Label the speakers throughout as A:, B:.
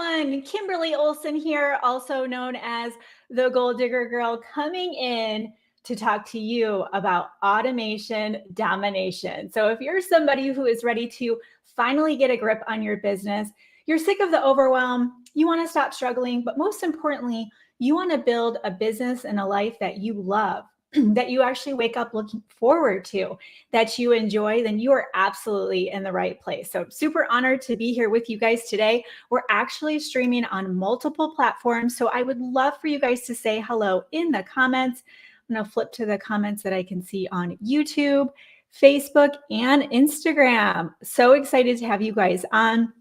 A: everyone. Kimberly Olson here, also known as the Goal Digger Girl, coming in to talk to you about automation domination. So if you're somebody who is ready to finally get a grip on your business, you're sick of the overwhelm, you want to stop struggling, but most importantly, you want to build a business and a life that you love, that you actually wake up looking forward to, that you enjoy, then you are absolutely in the right place. So super honored to be here with you guys today. We're actually streaming on multiple platforms. So I would love for you guys to say hello in the comments. I'm going to flip to the comments that I can see on YouTube, Facebook, and Instagram. So excited to have you guys on.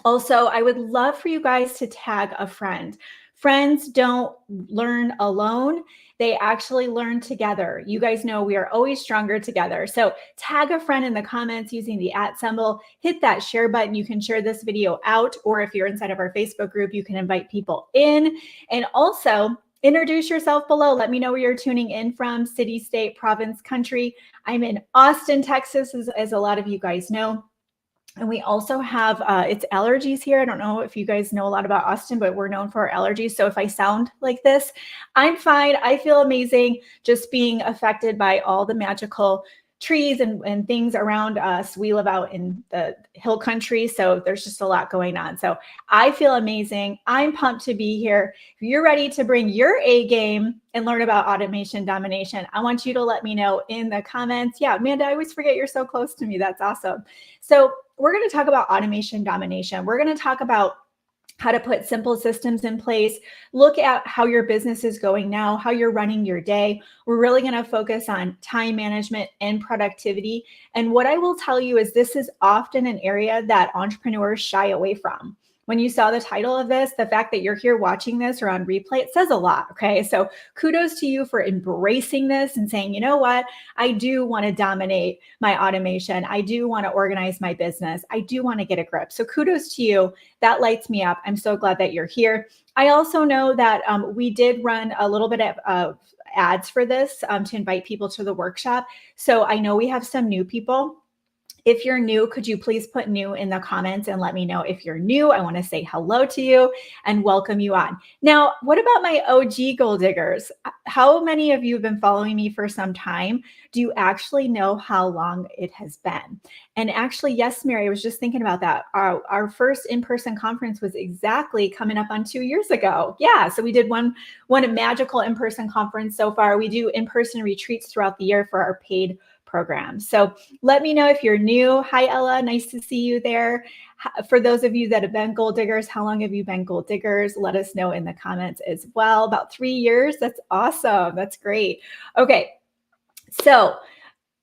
A: Also, I would love for you guys to tag a friend. Friends don't learn alone. They actually learn together. You guys know we are always stronger together. So tag a friend in the comments using the @ symbol, hit that share button. You can share this video out, or if you're inside of our Facebook group, you can invite people in. And also introduce yourself below. Let me know where you're tuning in from, city, state, province, country. I'm in Austin, Texas, as a lot of you guys know. And we also have, it's allergies here. I don't know if you guys know a lot about Austin, but we're known for our allergies. So if I sound like this, I'm fine. I feel amazing just being affected by all the magical trees and things around us. We live out in the hill country, so there's just a lot going on. So I feel amazing. I'm pumped to be here. If you're ready to bring your A game and learn about automation domination, I want you to let me know in the comments. Yeah, Amanda, I always forget you're so close to me. That's awesome. So we're going to talk about automation domination. We're going to talk about how to put simple systems in place, look at how your business is going now, how you're running your day. We're really going to focus on time management and productivity. And what I will tell you is this is often an area that entrepreneurs shy away from. When you saw the title of this, the fact that you're here watching this or on replay, it says a lot, okay? So kudos to you for embracing this and saying, you know what? I do want to dominate my automation. I do want to organize my business. I do want to get a grip. So kudos to you. That lights me up. I'm so glad that you're here. I also know that we did run a little bit of ads for this to invite people to the workshop. So I know we have some new people. If you're new, could you please put new in the comments and let me know if you're new? I want to say hello to you and welcome you on. Now, what about my OG goal diggers? How many of you have been following me for some time? Do you actually know how long it has been? And actually, yes, Mary, I was just thinking about that. Our first in-person conference was exactly coming up on 2 years ago. Yeah, so we did one magical in-person conference so far. We do in-person retreats throughout the year for our paid program. So let me know if you're new. Hi, Ella. Nice to see you there. For those of you that have been goal diggers, how long have you been goal diggers? Let us know in the comments as well. About 3 years. That's awesome. That's great. Okay. So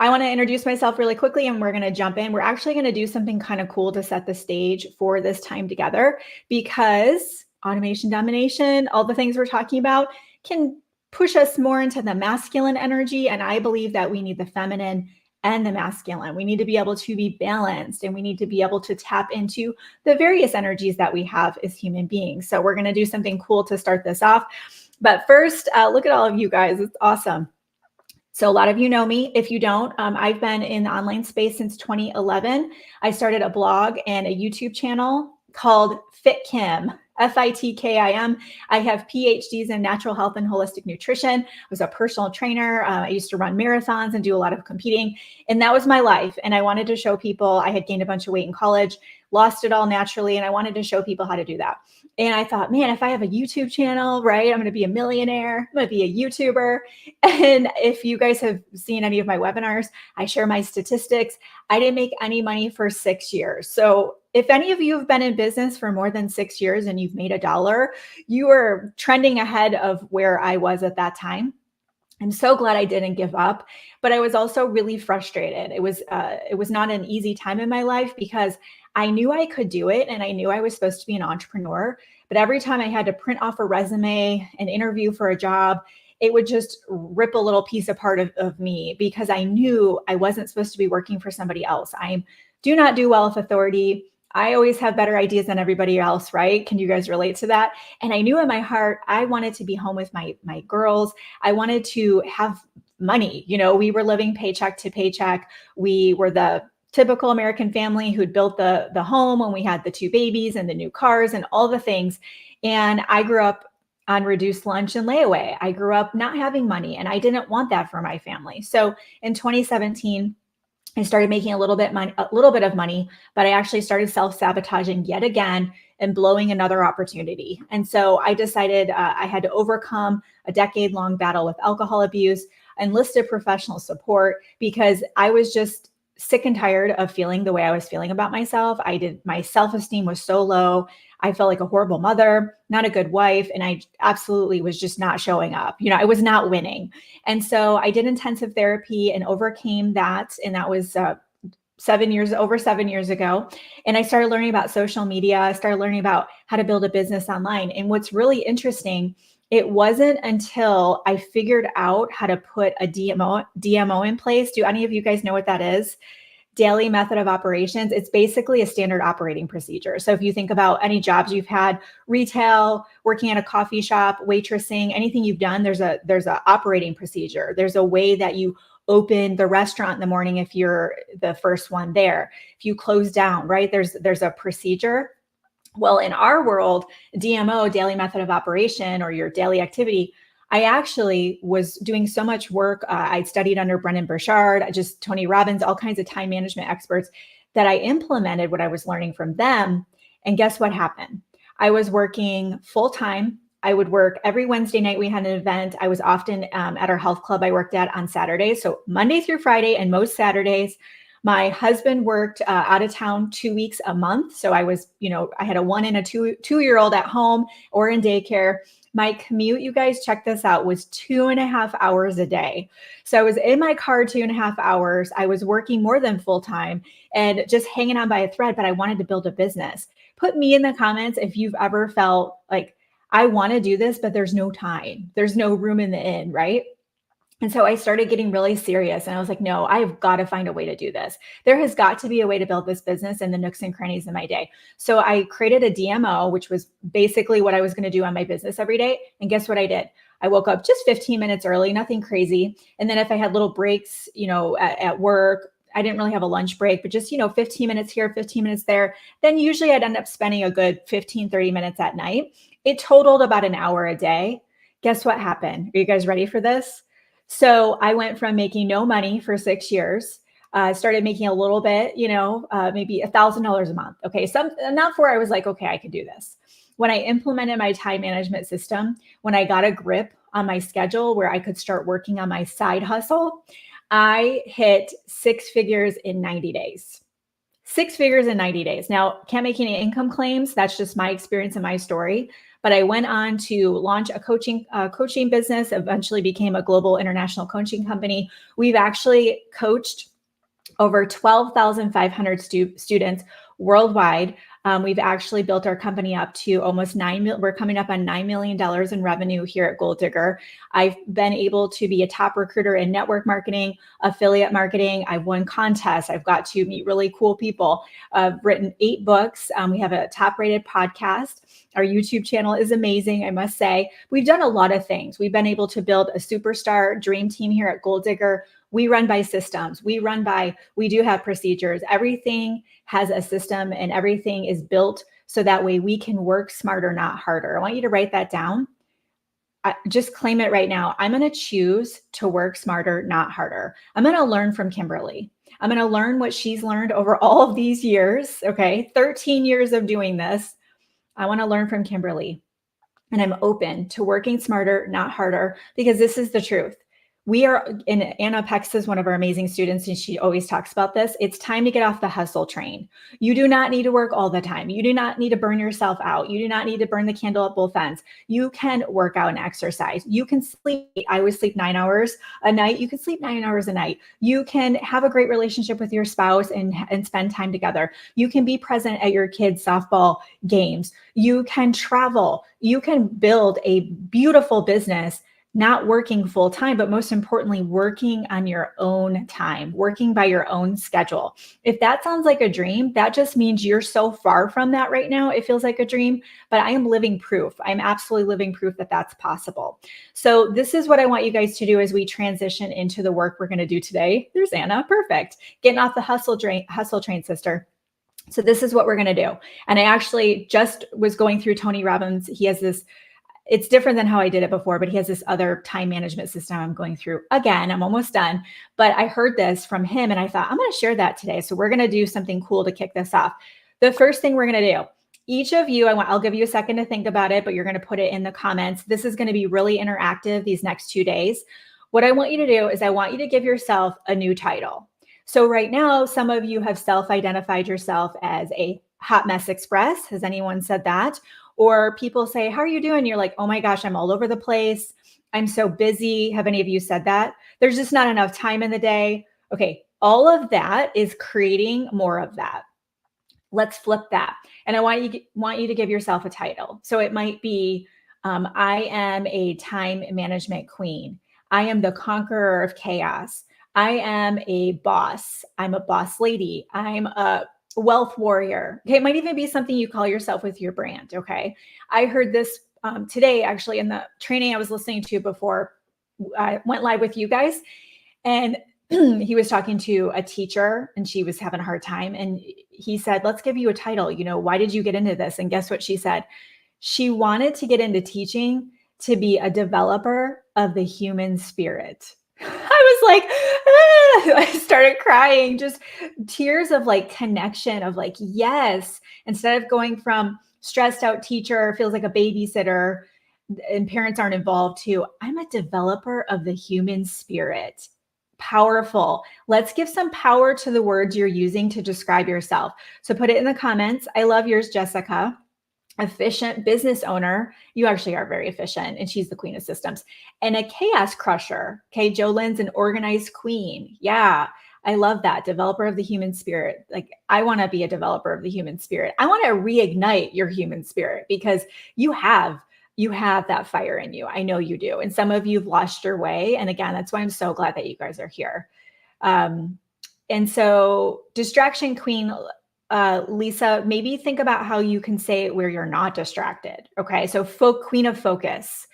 A: I want to introduce myself really quickly and we're going to jump in. We're actually going to do something kind of cool to set the stage for this time together because automation domination, all the things we're talking about can push us more into the masculine energy. And I believe that we need the feminine and the masculine. We need to be able to be balanced and we need to be able to tap into the various energies that we have as human beings. So we're going to do something cool to start this off. But first, look at all of you guys. It's awesome. So a lot of you know me. If you don't, I've been in the online space since 2011. I started a blog and a YouTube channel called FitKim. FITKIM. I have PhDs in natural health and holistic nutrition. I was a personal trainer. I used to run marathons and do a lot of competing. And that was my life. And I wanted to show people, I had gained a bunch of weight in college, lost it all naturally. And I wanted to show people how to do that. And I thought, man, if I have a YouTube channel, right, I'm going to be a millionaire. I'm going to be a YouTuber. And if you guys have seen any of my webinars, I share my statistics. I didn't make any money for 6 years. So if any of you have been in business for more than 6 years and you've made $1, you are trending ahead of where I was at that time. I'm so glad I didn't give up, but I was also really frustrated. It was not an easy time in my life because I knew I could do it and I knew I was supposed to be an entrepreneur. But every time I had to print off a resume, an interview for a job, it would just rip a little piece apart of me because I knew I wasn't supposed to be working for somebody else. I do not do well with authority. I always have better ideas than everybody else, right? Can you guys relate to that? And I knew in my heart, I wanted to be home with my girls. I wanted to have money. You know, we were living paycheck to paycheck. We were the typical American family who'd built the home when we had the 2 babies and the new cars and all the things. And I grew up on reduced lunch and layaway. I grew up not having money, and I didn't want that for my family. So in 2017, I started making a little bit of money, but I actually started self-sabotaging yet again and blowing another opportunity. And so I decided I had to overcome a decade-long battle with alcohol abuse, enlisted professional support because I was just sick and tired of feeling the way I was feeling about myself. My self-esteem was so low. I felt like a horrible mother, not a good wife, and I absolutely was just not showing up. I was not winning. And so I did intensive therapy and overcame that. And that was over 7 years ago. And I started learning about social media. I started learning about how to build a business online. And what's really interesting, it wasn't until I figured out how to put a DMO in place. Do any of you guys know what that is? Daily method of operations. It's basically a standard operating procedure. So if you think about any jobs you've had, retail, working at a coffee shop, waitressing, anything you've done, there's a operating procedure. There's a way that you open the restaurant in the morning if you're the first one there. If you close down, right? There's a procedure. Well, in our world, DMO, daily method of operation, or your daily activity, I actually was doing so much work. I'd studied under Brennan Burchard, Tony Robbins, all kinds of time management experts, that I implemented what I was learning from them. And guess what happened? I was working full time. I would work every Wednesday night. We had an event. I was often at our health club I worked at on Saturdays. So Monday through Friday and most Saturdays. My husband worked out of town 2 weeks a month. So I was, I had a 1 and a 2-year-old at home or in daycare. My commute, you guys, check this out, was 2.5 hours a day. So I was in my car 2.5 hours. I was working more than full time and just hanging on by a thread, but I wanted to build a business. Put me in the comments if you've ever felt like, I want to do this, but there's no time. There's no room in the inn, right? And so I started getting really serious, and I was like, no, I've got to find a way to do this. There has got to be a way to build this business in the nooks and crannies of my day. So I created a DMO, which was basically what I was going to do on my business every day. And guess what I did? I woke up just 15 minutes early, nothing crazy. And then if I had little breaks, at work, I didn't really have a lunch break, but just, 15 minutes here, 15 minutes there. Then usually I'd end up spending a good 15, 30 minutes at night. It totaled about an hour a day. Guess what happened? Are you guys ready for this? So I went from making no money for 6 years, started making a little bit, maybe $1,000 a month. Okay. Enough where I was like, okay, I can do this. When I implemented my time management system, when I got a grip on my schedule where I could start working on my side hustle, I hit 6 figures in 90 days. 6 figures in 90 days. Now, can't make any income claims. That's just my experience and my story. But I went on to launch a coaching business, eventually became a global international coaching company. We've actually coached over 12,500 students worldwide. We've actually built our company up to almost we're coming up on $9 million in revenue here at Gold Digger. I've been able to be a top recruiter in network marketing, affiliate marketing. I've won contests. I've got to meet really cool people. I've written 8 books. We have a top rated podcast. Our YouTube channel is amazing, I must say. We've done a lot of things. We've been able to build a superstar dream team here at Gold Digger. We run by systems. We do have procedures. Everything has a system and everything is built so that way we can work smarter, not harder. I want you to write that down. Just claim it right now. I'm going to choose to work smarter, not harder. I'm going to learn from Kimberly. I'm going to learn what she's learned over all of these years. Okay. 13 years of doing this. I want to learn from Kimberly, and I'm open to working smarter, not harder, because this is the truth. Anna Pex is one of our amazing students, and she always talks about this. It's time to get off the hustle train. You do not need to work all the time. You do not need to burn yourself out. You do not need to burn the candle at both ends. You can work out and exercise. You can sleep. I always sleep 9 hours a night. You can sleep 9 hours a night. You can have a great relationship with your spouse and spend time together. You can be present at your kids' softball games. You can travel. You can build a beautiful business not working full time, but most importantly, working on your own time, working by your own schedule. If that sounds like a dream, that just means you're so far from that right now. It feels like a dream, but I am living proof. I'm absolutely living proof that that's possible. So this is what I want you guys to do as we transition into the work we're going to do today. There's Anna. Perfect. Getting off the hustle train, sister. So this is what we're going to do. And I actually just was going through Tony Robbins. He has this, it's different than how I did it before, but he has this other time management system I'm going through again. I'm almost done, but I heard this from him and I thought, I'm going to share that today. So we're going to do something cool to kick this off. The first thing we're going to do, each of you, I'll give you a second to think about it, but you're going to put it in the comments. This is going to be really interactive these next 2 days. What I want you to do is I want you to give yourself a new title. So right now, some of you have self-identified yourself as a hot mess express. Has anyone said that? Or people say, how are you doing? You're like, oh my gosh, I'm all over the place. I'm so busy. Have any of you said that? There's just not enough time in the day. Okay, all of that is creating more of that. Let's flip that. And I want you to give yourself a title. So it might be, I am a time management queen. I am the conqueror of chaos. I am a boss. I'm a boss lady. I'm a wealth warrior. Okay, it might even be something you call yourself with your brand. Okay, I heard this today actually in the training I was listening to before I went live with you guys, and he was talking to a teacher and she was having a hard time, and he said, let's give you a title. You know, why did you get into this? And guess what she said? She wanted to get into teaching to be a developer of the human spirit. I was like, I started crying, just tears of like connection of like, yes, instead of going from stressed out teacher, feels like a babysitter and parents aren't involved too. I'm a developer of the human spirit. Powerful. Let's give some power to the words you're using to describe yourself. So put it in the comments. I love yours, Jessica. Efficient business owner. You actually are very efficient, and she's the queen of systems. And a chaos crusher. Okay, Jolene's an organized queen. Yeah, I love that. Developer of the human spirit. Like, I want to be a developer of the human spirit. I want to reignite your human spirit because you have that fire in you. I know you do. And some of you've lost your way. And again, that's why I'm so glad that you guys are here. And so distraction queen, Lisa, maybe think about how you can say it where you're not distracted. Okay. So queen of focus.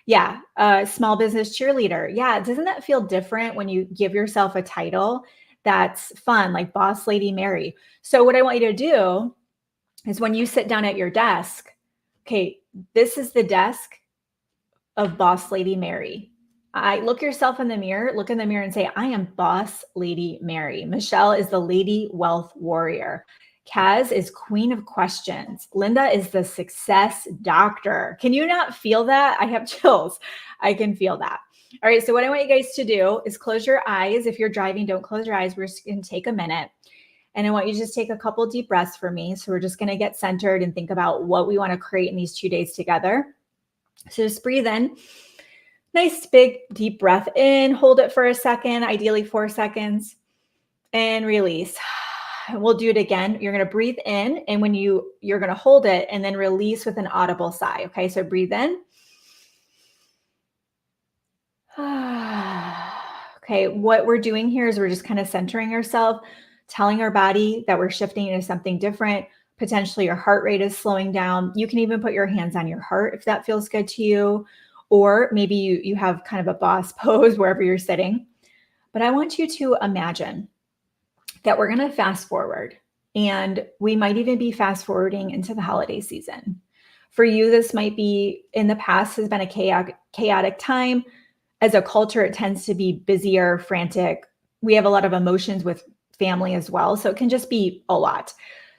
A: Yeah. Small business cheerleader. Yeah. Doesn't that feel different when you give yourself a title that's fun, like Boss Lady Mary? So what I want you to do is when you sit down at your desk, okay, this is the desk of Boss Lady Mary. Look yourself in the mirror, look in the mirror and say, I am Boss Lady Mary. Michelle is the Lady Wealth Warrior. Kaz is Queen of Questions. Linda is the Success Doctor. Can you not feel that? I have chills. I can feel that. All right. So what I want you guys to do is close your eyes. If you're driving, don't close your eyes. We're just going to take a minute. And I want you to just take a couple deep breaths for me. So we're just going to get centered and think about what we want to create in these 2 days together. So just breathe in. Nice, big, deep breath in. Hold it for a second, ideally 4 seconds. And release. We'll do it again. You're going to breathe in. And when you're going to hold it and then release with an audible sigh. Okay, so breathe in. Okay, what we're doing here is we're just kind of centering ourselves, telling our body that we're shifting into something different. Potentially your heart rate is slowing down. You can even put your hands on your heart if that feels good to you. Or maybe you have kind of a boss pose wherever you're sitting. But I want you to imagine that we're going to fast forward, and we might even be fast forwarding into the holiday season. For you, this might be, in the past has been a chaotic time. As a culture, it tends to be busier, frantic. We have a lot of emotions with family as well. So it can just be a lot.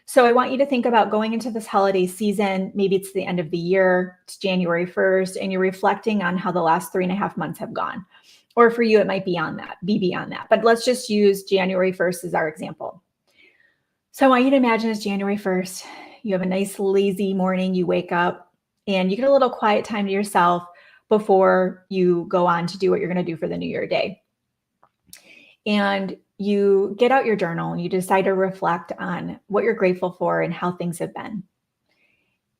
A: So I want you to think about going into this holiday season. Maybe it's the end of the year, it's January 1st, and you're reflecting on how the last 3.5 months have gone. Or for you, it might be beyond that. But let's just use January 1st as our example. So I want you to imagine it's January 1st. You have a nice lazy morning. You wake up and you get a little quiet time to yourself before you go on to do what you're going to do for the New Year day. And you get out your journal and you decide to reflect on what you're grateful for and how things have been.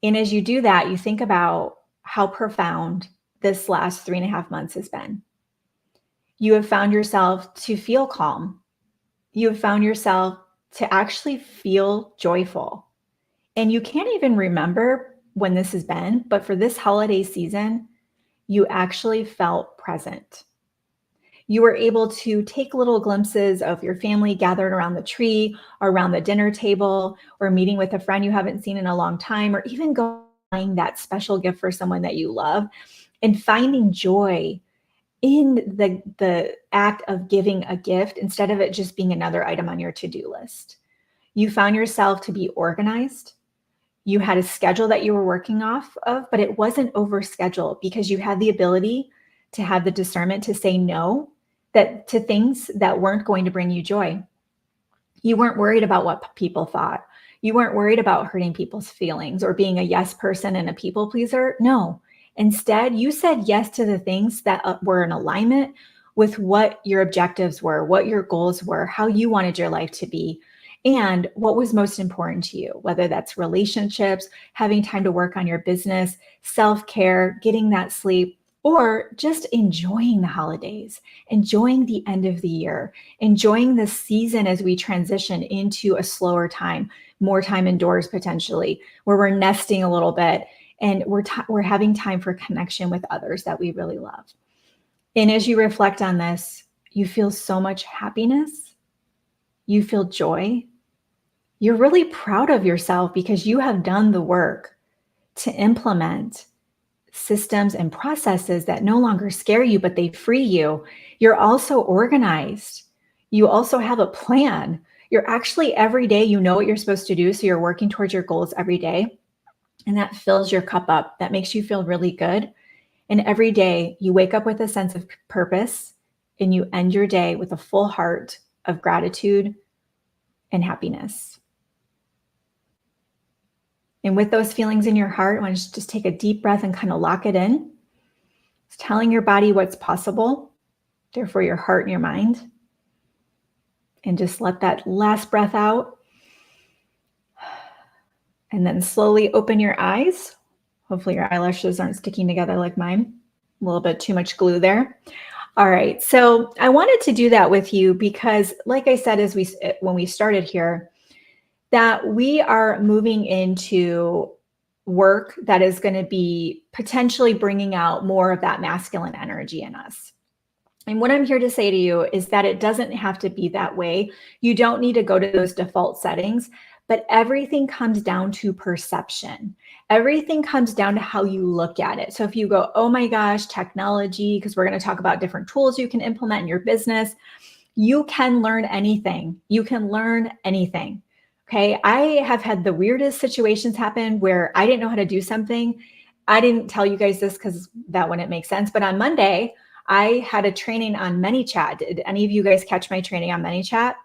A: And as you do that, you think about how profound this last 3.5 months has been. You have found yourself to feel calm. You have found yourself to actually feel joyful. And you can't even remember when this has been, but for this holiday season, you actually felt present. You were able to take little glimpses of your family gathered around the tree or around the dinner table, or meeting with a friend you haven't seen in a long time, or even buying that special gift for someone that you love and finding joy in the act of giving a gift instead of it just being another item on your to-do list. You found yourself to be organized. You had a schedule that you were working off of, but it wasn't overscheduled because you had the ability to have the discernment to say no to things that weren't going to bring you joy. You weren't worried about what people thought. You weren't worried about hurting people's feelings or being a yes person and a people pleaser. No. Instead, you said yes to the things that were in alignment with what your objectives were, what your goals were, how you wanted your life to be, and what was most important to you, whether that's relationships, having time to work on your business, self-care, getting that sleep, or just enjoying the holidays, enjoying the end of the year, enjoying the season as we transition into a slower time, more time indoors potentially, where we're nesting a little bit and we're having time for connection with others that we really love. And as you reflect on this, you feel so much happiness, you feel joy. You're really proud of yourself because you have done the work to implement systems and processes that no longer scare you, but they free you. You're also organized. You also have a plan. You're actually every day, you know what you're supposed to do. So you're working towards your goals every day. And that fills your cup up. That makes you feel really good. And every day you wake up with a sense of purpose and you end your day with a full heart of gratitude and happiness. And with those feelings in your heart, I want you to just take a deep breath and kind of lock it in. It's telling your body what's possible, therefore your heart and your mind. And just let that last breath out. And then slowly open your eyes. Hopefully your eyelashes aren't sticking together like mine. A little bit too much glue there. All right, so I wanted to do that with you because, like I said, when we started here, that we are moving into work that is going to be potentially bringing out more of that masculine energy in us. And what I'm here to say to you is that it doesn't have to be that way. You don't need to go to those default settings, but everything comes down to perception. Everything comes down to how you look at it. So if you go, oh my gosh, technology, because we're going to talk about different tools you can implement in your business, you can learn anything. You can learn anything. Okay. I have had the weirdest situations happen where I didn't know how to do something. I didn't tell you guys this because that wouldn't make sense. But on Monday, I had a training on ManyChat. Did any of you guys catch my training on ManyChat?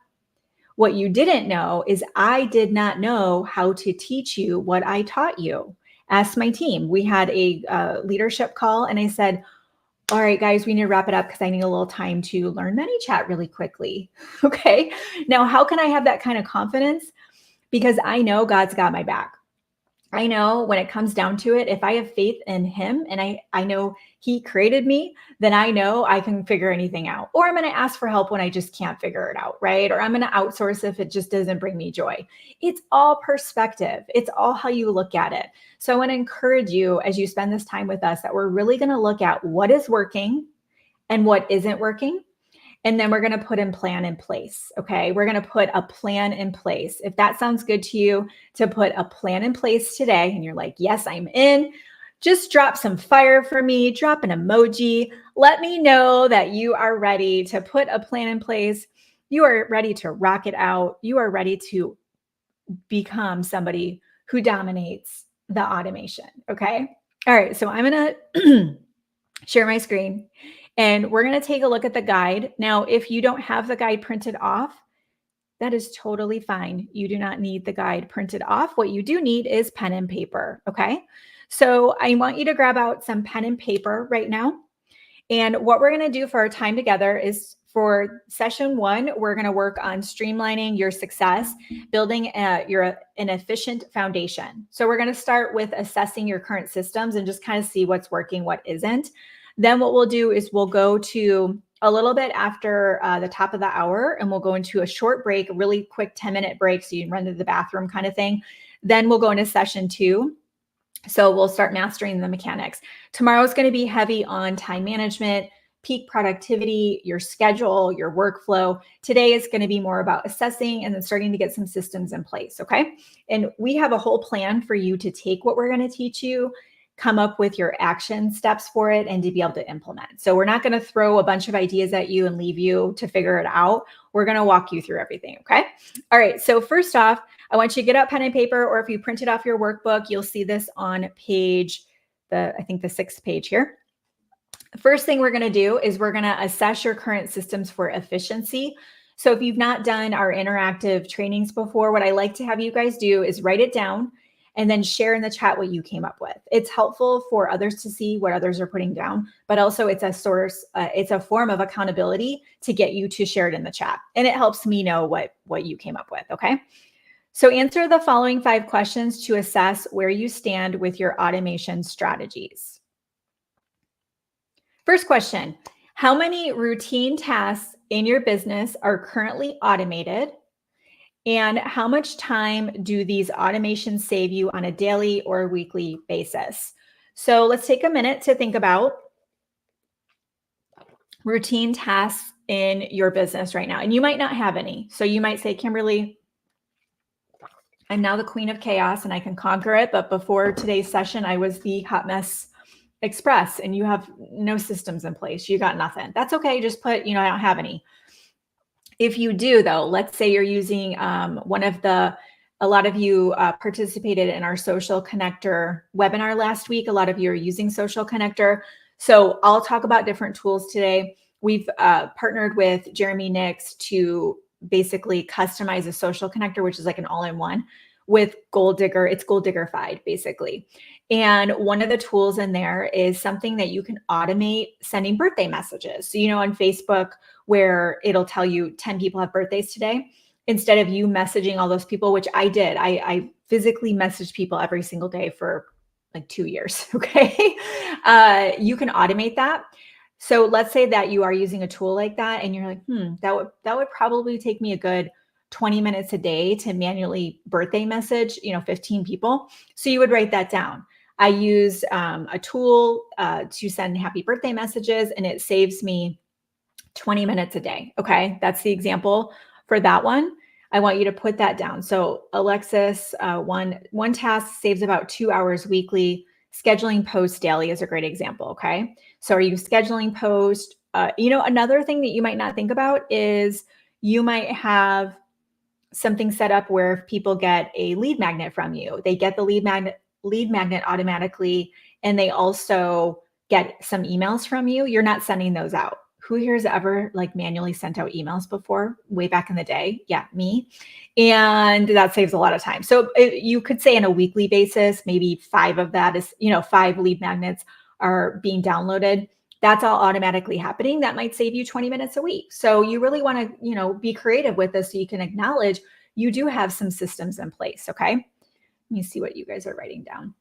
A: What you didn't know is I did not know how to teach you what I taught you. Ask my team. We had a leadership call and I said, all right, guys, we need to wrap it up because I need a little time to learn ManyChat really quickly. Okay. Now, how can I have that kind of confidence? Because I know God's got my back. I know when it comes down to it, if I have faith in him and I know he created me, then I know I can figure anything out. Or I'm going to ask for help when I just can't figure it out, right? Or I'm going to outsource if it just doesn't bring me joy. It's all perspective. It's all how you look at it. So I want to encourage you as you spend this time with us that we're really going to look at what is working and what isn't working. And then we're going to put a plan in place. Okay. We're going to put a plan in place. If that sounds good to you, to put a plan in place today, and you're like, yes, I'm in, just drop some fire for me, drop an emoji. Let me know that you are ready to put a plan in place. You are ready to rock it out. You are ready to become somebody who dominates the automation. Okay. All right. So I'm going to share my screen. And we're going to take a look at the guide. Now, if you don't have the guide printed off, that is totally fine. You do not need the guide printed off. What you do need is pen and paper. Okay. So I want you to grab out some pen and paper right now. And what we're going to do for our time together is for session 1, we're going to work on streamlining your success, building an efficient foundation. So we're going to start with assessing your current systems and just kind of see what's working, what isn't. Then what we'll do is we'll go to a little bit after the top of the hour, and we'll go into a short break, a really quick 10-minute break so you can run to the bathroom kind of thing. Then we'll go into session 2. So we'll start mastering the mechanics. Tomorrow is going to be heavy on time management, peak productivity, your schedule, your workflow. Today is going to be more about assessing and then starting to get some systems in place. Okay. And we have a whole plan for you to take what we're going to teach you, come up with your action steps for it, and to be able to implement. So we're not going to throw a bunch of ideas at you and leave you to figure it out. We're going to walk you through everything. Okay. All right. So first off, I want you to get out pen and paper, or if you print it off your workbook, you'll see this on page, I think the 6th page here. The first thing we're going to do is we're going to assess your current systems for efficiency. So if you've not done our interactive trainings before, what I like to have you guys do is write it down and then share in the chat what you came up with. It's helpful for others to see what others are putting down, but also it's a source, it's a form of accountability to get you to share it in the chat. And it helps me know what you came up with, okay? So answer the following 5 questions to assess where you stand with your automation strategies. First question, how many routine tasks in your business are currently automated? And how much time do these automations save you on a daily or weekly basis? So let's take a minute to think about routine tasks in your business right now. And you might not have any. So you might say, Kimberly, I'm now the queen of chaos and I can conquer it. But before today's session, I was the hot mess express and you have no systems in place. You got nothing. That's okay. Just put, I don't have any. If you do though, let's say you're using a lot of you participated in our social connector webinar last week. A lot of you are using social connector. So I'll talk about different tools today. We've partnered with Jeremy Nix to basically customize a social connector, which is like an all-in-one with Goal Digger. It's Goal Digger-fied basically. And one of the tools in there is something that you can automate sending birthday messages. So, on Facebook where it'll tell you 10 people have birthdays today, instead of you messaging all those people, which I did, I physically messaged people every single day for like 2 years. Okay. You can automate that. So let's say that you are using a tool like that and you're like, that would probably take me a good 20 minutes a day to manually birthday message, 15 people. So you would write that down. I use a tool to send happy birthday messages and it saves me 20 minutes a day. Okay. That's the example for that one. I want you to put that down. So Alexis, one task saves about 2 hours weekly. Scheduling posts daily is a great example. Okay. So are you scheduling posts? Another thing that you might not think about is you might have something set up where if people get a lead magnet from you, they get the lead magnet automatically. And they also get some emails from you. You're not sending those out. Who here has ever manually sent out emails before way back in the day? Yeah, me. And that saves a lot of time. So you could say on a weekly basis, maybe 5 of that is, 5 lead magnets are being downloaded. That's all automatically happening. That might save you 20 minutes a week. So you really want to, be creative with this so you can acknowledge you do have some systems in place. Okay. Let me see what you guys are writing down.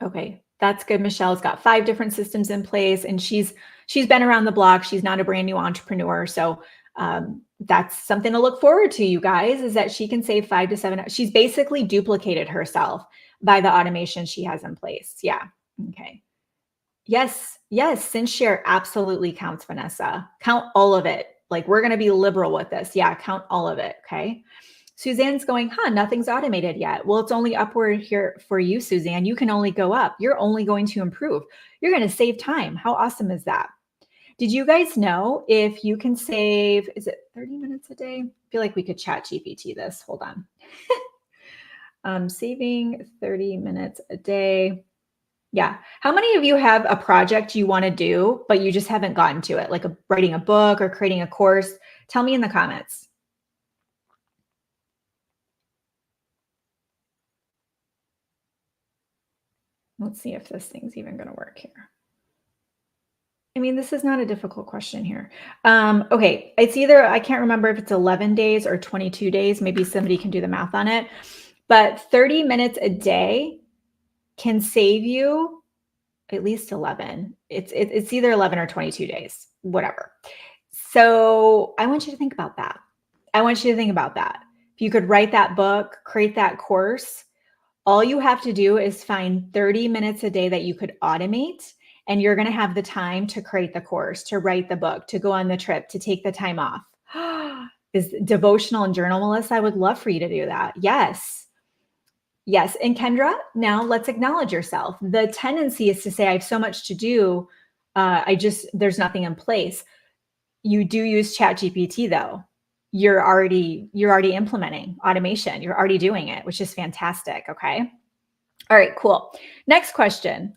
A: Okay, that's good. Michelle's got 5 different systems in place and she's been around the block. She's not a brand new entrepreneur. So that's something to look forward to, you guys, is that she can save 5 to 7 hours. She's basically duplicated herself by the automation she has in place. Yeah. Okay. Yes. Since share absolutely counts, Vanessa. Count all of it. We're going to be liberal with this. Yeah. Count all of it. Okay. Suzanne's going, nothing's automated yet. Well, it's only upward here for you, Suzanne. You can only go up. You're only going to improve. You're going to save time. How awesome is that? Did you guys know if you can save, is it 30 minutes a day? I feel like we could chat GPT this. Hold on. Saving 30 minutes a day. Yeah. How many of you have a project you want to do, but you just haven't gotten to it? Like writing a book or creating a course? Tell me in the comments. Let's see if this thing's even going to work here. I mean, this is not a difficult question here. Okay, it's either, I can't remember if it's 11 days or 22 days. Maybe somebody can do the math on it. But 30 minutes a day can save you at least 11. It's either 11 or 22 days, whatever. So I want you to think about that. If you could write that book, create that course, all you have to do is find 30 minutes a day that you could automate, and you're going to have the time to create the course, to write the book, to go on the trip, to take the time off. Is devotional and journal, Melissa? I would love for you to do that. Yes. Yes. And Kendra, now let's acknowledge yourself. The tendency is to say, I have so much to do. There's nothing in place. You do use ChatGPT though. You're already implementing automation. You're already doing it, which is fantastic. Okay. All right, cool. Next question.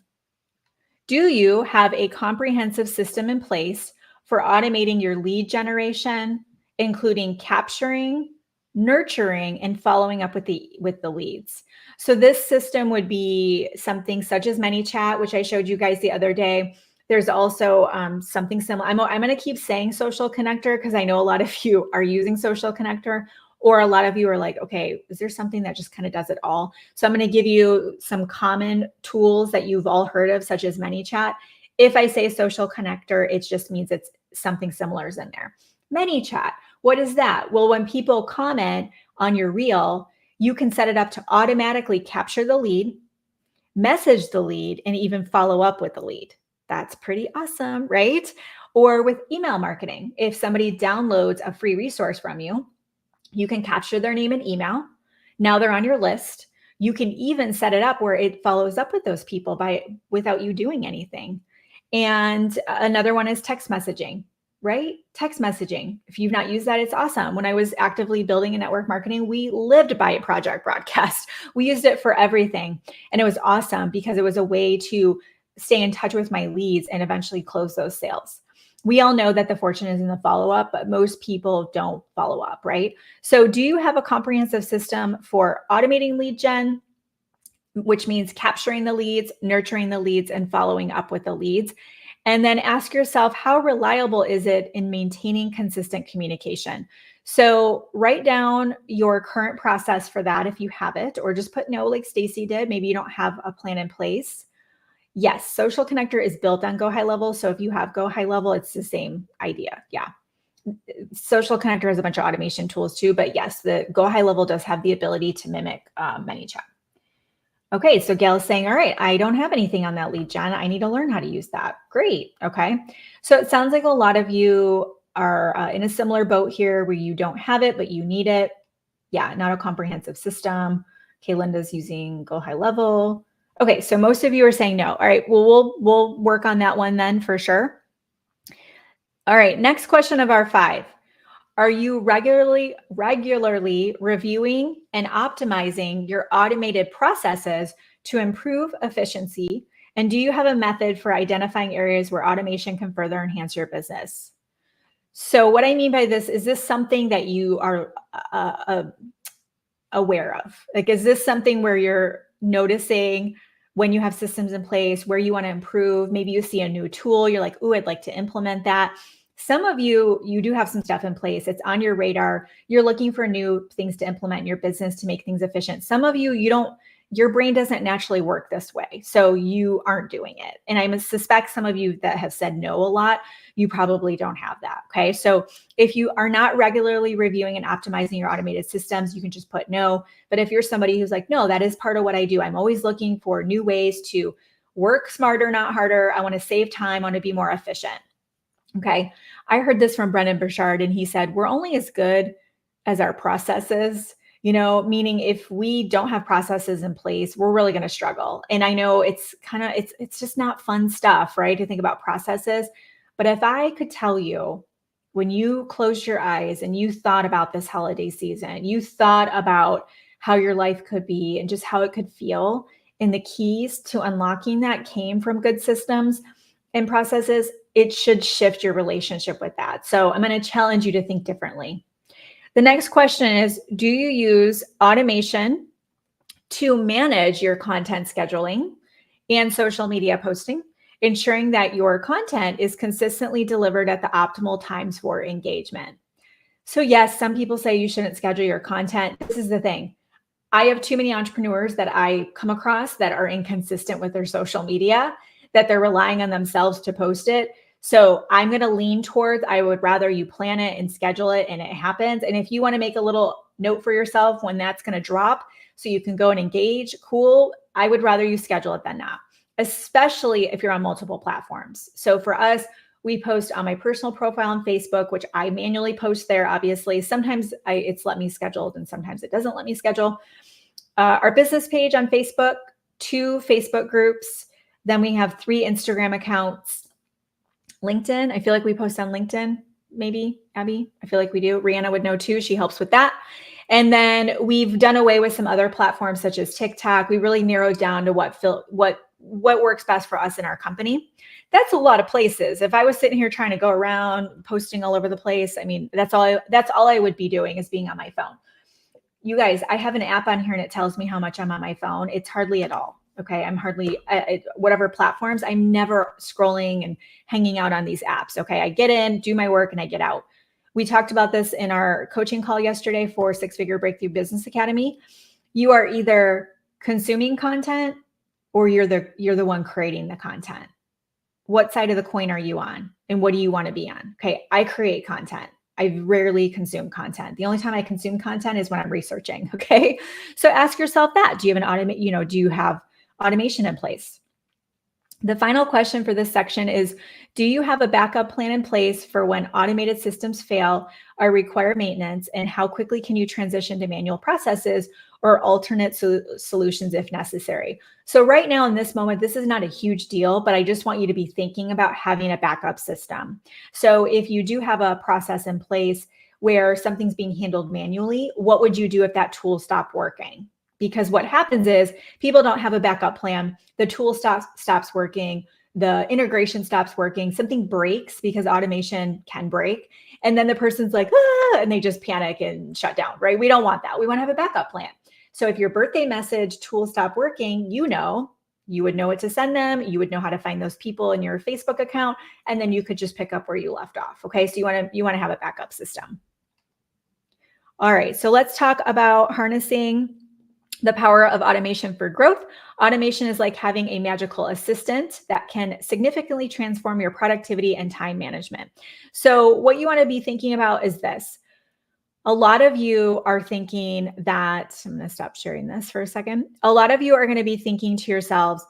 A: Do you have a comprehensive system in place for automating your lead generation, including capturing, nurturing, and following up with the leads? So this system would be something such as ManyChat, which I showed you guys the other day. There's also something similar. I'm going to keep saying Social Connector because I know a lot of you are using Social Connector, or a lot of you are like, okay, is there something that just kind of does it all? So I'm going to give you some common tools that you've all heard of, such as ManyChat. If I say Social Connector, it just means it's something similar is in there. ManyChat, what is that? Well, when people comment on your reel, you can set it up to automatically capture the lead, message the lead, and even follow up with the lead. That's pretty awesome, right? Or with email marketing, if somebody downloads a free resource from you, you can capture their name and email. Now they're on your list. You can even set it up where it follows up with those people without you doing anything. And another one is text messaging, right? Text messaging. If you've not used that, it's awesome. When I was actively building a network marketing, we lived by Project Broadcast. We used it for everything. And it was awesome because it was a way to stay in touch with my leads and eventually close those sales. We all know that the fortune is in the follow-up, but most people don't follow up, right? So do you have a comprehensive system for automating lead gen, which means capturing the leads, nurturing the leads, and following up with the leads? And then ask yourself, how reliable is it in maintaining consistent communication? So write down your current process for that if you have it, or just put no like Stacy did. Maybe you don't have a plan in place. Yes, Social Connector is built on Go High Level. So if you have Go High Level, it's the same idea. Yeah. Social Connector has a bunch of automation tools too, but yes, the Go High Level does have the ability to mimic ManyChat. Okay, so Gail is saying, all right, I don't have anything on that lead gen. I need to learn how to use that. Great. Okay. So it sounds like a lot of you are in a similar boat here where you don't have it, but you need it. Yeah, not a comprehensive system. Okay, Linda's using Go High Level. Okay, so most of you are saying no. All right, well, we'll work on that one then for sure. All right, next question of our 5. Are you regularly reviewing and optimizing your automated processes to improve efficiency? And do you have a method for identifying areas where automation can further enhance your business? So what I mean by this, is this something that you are aware of? Like, is this something where you're noticing when you have systems in place where you want to improve? Maybe you see a new tool, you're like, ooh, I'd like to implement that. Some of you do have some stuff in place. It's on your radar. You're looking for new things to implement in your business to make things efficient. Some of you, your brain doesn't naturally work this way. So you aren't doing it. And I suspect some of you that have said no a lot, you probably don't have that. Okay. So if you are not regularly reviewing and optimizing your automated systems, you can just put no. But if you're somebody who's like, no, that is part of what I do. I'm always looking for new ways to work smarter, not harder. I want to save time. I want to be more efficient. Okay. I heard this from Brendan Burchard, and he said, we're only as good as our processes, meaning if we don't have processes in place, we're really going to struggle. And I know it's just not fun stuff, right? To think about processes. But if I could tell you, when you closed your eyes and you thought about this holiday season, you thought about how your life could be and just how it could feel, and the keys to unlocking that came from good systems and processes, it should shift your relationship with that. So I'm going to challenge you to think differently. The next question is, do you use automation to manage your content scheduling and social media posting, ensuring that your content is consistently delivered at the optimal times for engagement? So yes, some people say you shouldn't schedule your content. This is the thing. I have too many entrepreneurs that I come across that are inconsistent with their social media, that they're relying on themselves to post it. So I'm going to lean towards, I would rather you plan it and schedule it and it happens. And if you want to make a little note for yourself when that's going to drop so you can go and engage, cool. I would rather you schedule it than not, especially if you're on multiple platforms. So for us, we post on my personal profile on Facebook, which I manually post there, obviously. Sometimes it's let me schedule and sometimes it doesn't let me schedule. Our business page on Facebook, 2 Facebook groups. Then we have 3 Instagram accounts. LinkedIn, I feel like we post on LinkedIn, maybe, Abby? I feel like we do. Rihanna would know too. She helps with that. And then we've done away with some other platforms such as TikTok. We really narrowed down to what works best for us in our company. That's a lot of places. If I was sitting here trying to go around posting all over the place, I mean, that's all I would be doing is being on my phone. You guys, I have an app on here and it tells me how much I'm on my phone. It's hardly at all. Okay. I'm hardly whatever platforms. I'm never scrolling and hanging out on these apps. Okay. I get in, do my work, and I get out. We talked about this in our coaching call yesterday for 6-Figure Breakthrough Business Academy. You are either consuming content or you're the one creating the content. What side of the coin are you on? And what do you want to be on? Okay. I create content. I rarely consume content. The only time I consume content is when I'm researching. Okay. So ask yourself that. Do you have do you have automation in place? The final question for this section is, do you have a backup plan in place for when automated systems fail or require maintenance? And how quickly can you transition to manual processes or alternate solutions if necessary? So right now in this moment, this is not a huge deal, but I just want you to be thinking about having a backup system. So if you do have a process in place where something's being handled manually, what would you do if that tool stopped working? Because what happens is people don't have a backup plan. The tool stops working. The integration stops working. Something breaks because automation can break. And then the person's like, ah, and they just panic and shut down, right? We don't want that. We want to have a backup plan. So if your birthday message tool stopped working, you would know what to send them. You would know how to find those people in your Facebook account. And then you could just pick up where you left off. Okay. So you want to have a backup system. All right. So let's talk about harnessing the power of automation for growth. Automation is like having a magical assistant that can significantly transform your productivity and time management. So what you want to be thinking about is this. A lot of you are thinking that, I'm going to stop sharing this for a second. A lot of you are going to be thinking to yourselves,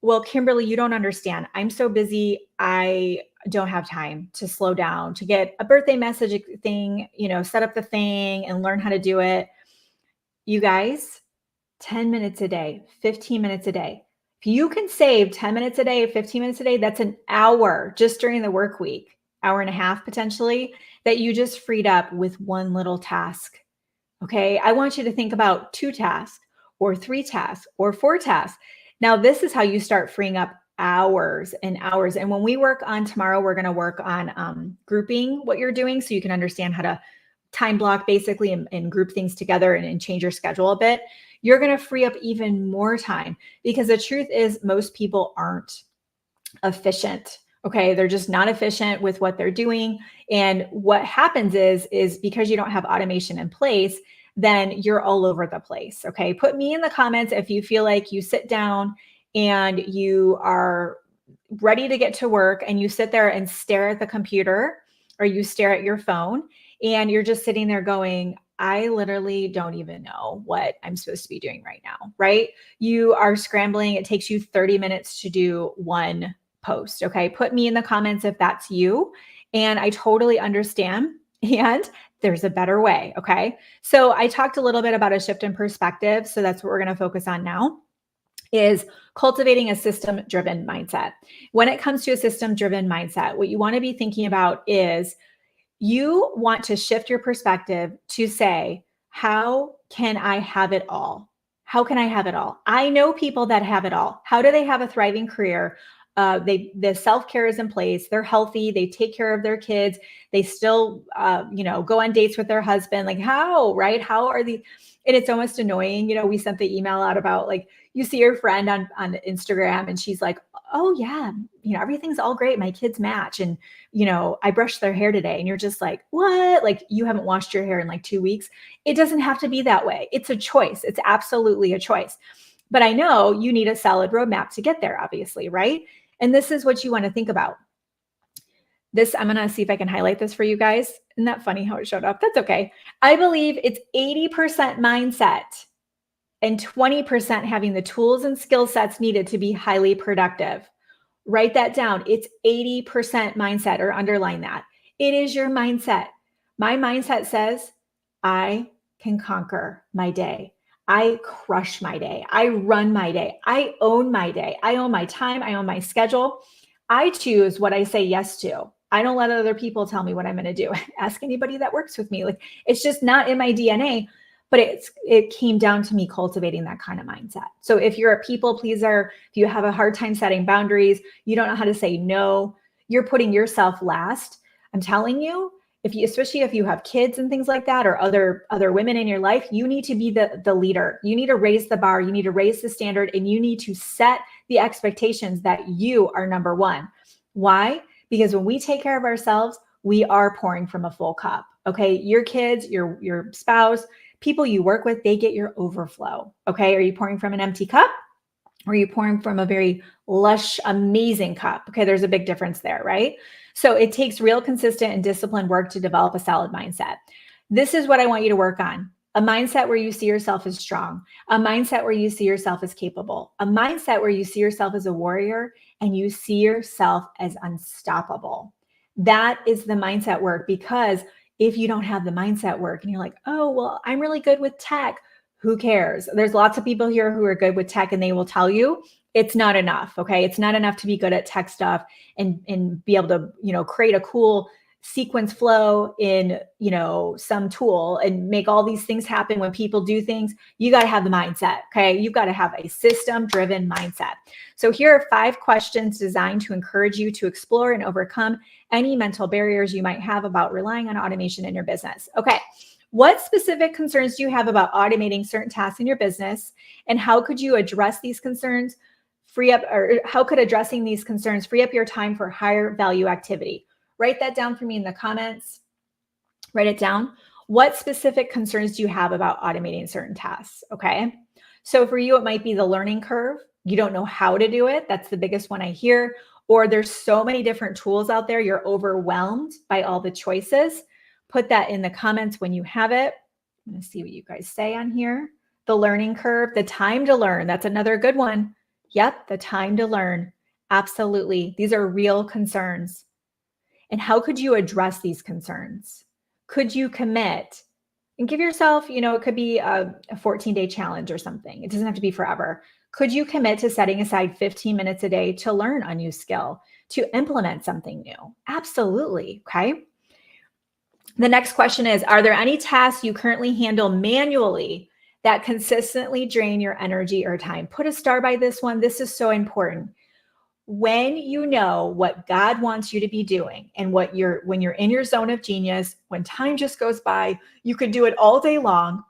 A: well, Kimberly, you don't understand. I'm so busy. I don't have time to slow down, to get a birthday message thing, set up the thing and learn how to do it. You guys, 10 minutes a day, 15 minutes a day. If you can save 10 minutes a day, 15 minutes a day, that's an hour just during the work week, hour and a half potentially, that you just freed up with one little task. Okay. I want you to think about 2 tasks or 3 tasks or 4 tasks. Now, this is how you start freeing up hours and hours. And when we work on tomorrow, we're going to work on grouping what you're doing so you can understand how to time block basically and group things together and change your schedule a bit. You're going to free up even more time because the truth is most people aren't efficient. Okay. They're just not efficient with what they're doing. And what happens is because you don't have automation in place, then you're all over the place. Okay. Put me in the comments if you feel like you sit down and you are ready to get to work and you sit there and stare at the computer or you stare at your phone and you're just sitting there going, I literally don't even know what I'm supposed to be doing right now, right? You are scrambling. It takes you 30 minutes to do one post. Okay. Put me in the comments if that's you. And I totally understand. And there's a better way. Okay. So I talked a little bit about a shift in perspective. So that's what we're going to focus on now, is cultivating a system-driven mindset. When it comes to a system-driven mindset, what you want to be thinking about is you want to shift your perspective to say, how can I have it all? How can I have it all? I know people that have it all. How do they have a thriving career? The self-care is in place. They're healthy. They take care of their kids. They still, go on dates with their husband. Like how, right? How are the, and it's almost annoying. We sent the email out about like, you see your friend on Instagram and she's like, oh yeah, everything's all great. My kids match. And, I brushed their hair today. And you're just like, what? Like you haven't washed your hair in like 2 weeks. It doesn't have to be that way. It's a choice. It's absolutely a choice. But I know you need a solid roadmap to get there, obviously, right? And this is what you want to think about. This, I'm going to see if I can highlight this for you guys. Isn't that funny how it showed up? That's okay. I believe it's 80% mindset and 20% having the tools and skill sets needed to be highly productive. Write that down. It's 80% mindset, or underline that. It is your mindset. My mindset says, I can conquer my day. I crush my day. I run my day. I own my day. I own my time. I own my schedule. I choose what I say yes to. I don't let other people tell me what I'm going to do. Ask anybody that works with me. Like, it's just not in my DNA, but it came down to me cultivating that kind of mindset. So if you're a people pleaser, if you have a hard time setting boundaries, you don't know how to say no, you're putting yourself last. I'm telling you, especially if you have kids and things like that, or other women in your life, you need to be the leader. You need to raise the bar. You need to raise the standard, and you need to set the expectations that you are number one. Why? Because when we take care of ourselves, we are pouring from a full cup. Okay. Your kids, your spouse, people you work with, they get your overflow. Okay. Are you pouring from an empty cup? Or are you pouring from a very lush, amazing cup? Okay. There's a big difference there, right? So it takes real consistent and disciplined work to develop a solid mindset. This is what I want you to work on. A mindset where you see yourself as strong, a mindset where you see yourself as capable, a mindset where you see yourself as a warrior and you see yourself as unstoppable. That is the mindset work, because if you don't have the mindset work and you're like, oh, well, I'm really good with tech, who cares? There's lots of people here who are good with tech, and they will tell you it's not enough. Okay. It's not enough to be good at tech stuff and be able to, create a cool sequence flow in, some tool and make all these things happen when people do things. You got to have the mindset. Okay. You've got to have a system-driven mindset. So here are 5 questions designed to encourage you to explore and overcome any mental barriers you might have about relying on automation in your business. Okay. What specific concerns do you have about automating certain tasks in your business? And how could you address these concerns, how could addressing these concerns free up your time for higher value activity? Write that down for me in the comments. Write it down. What specific concerns do you have about automating certain tasks? Okay. So for you, it might be the learning curve. You don't know how to do it. That's the biggest one I hear. Or there's so many different tools out there. You're overwhelmed by all the choices. Put that in the comments when you have it. I'm going to see what you guys say on here. The learning curve, the time to learn. That's another good one. Yep. The time to learn. Absolutely. These are real concerns. And how could you address these concerns? Could you commit and give yourself, it could be a 14-day challenge or something. It doesn't have to be forever. Could you commit to setting aside 15 minutes a day to learn a new skill, to implement something new? Absolutely. Okay. The next question is, are there any tasks you currently handle manually that consistently drain your energy or time? Put a star by this one. This is so important. When you know what God wants you to be doing and when you're in your zone of genius, when time just goes by, you could do it all day long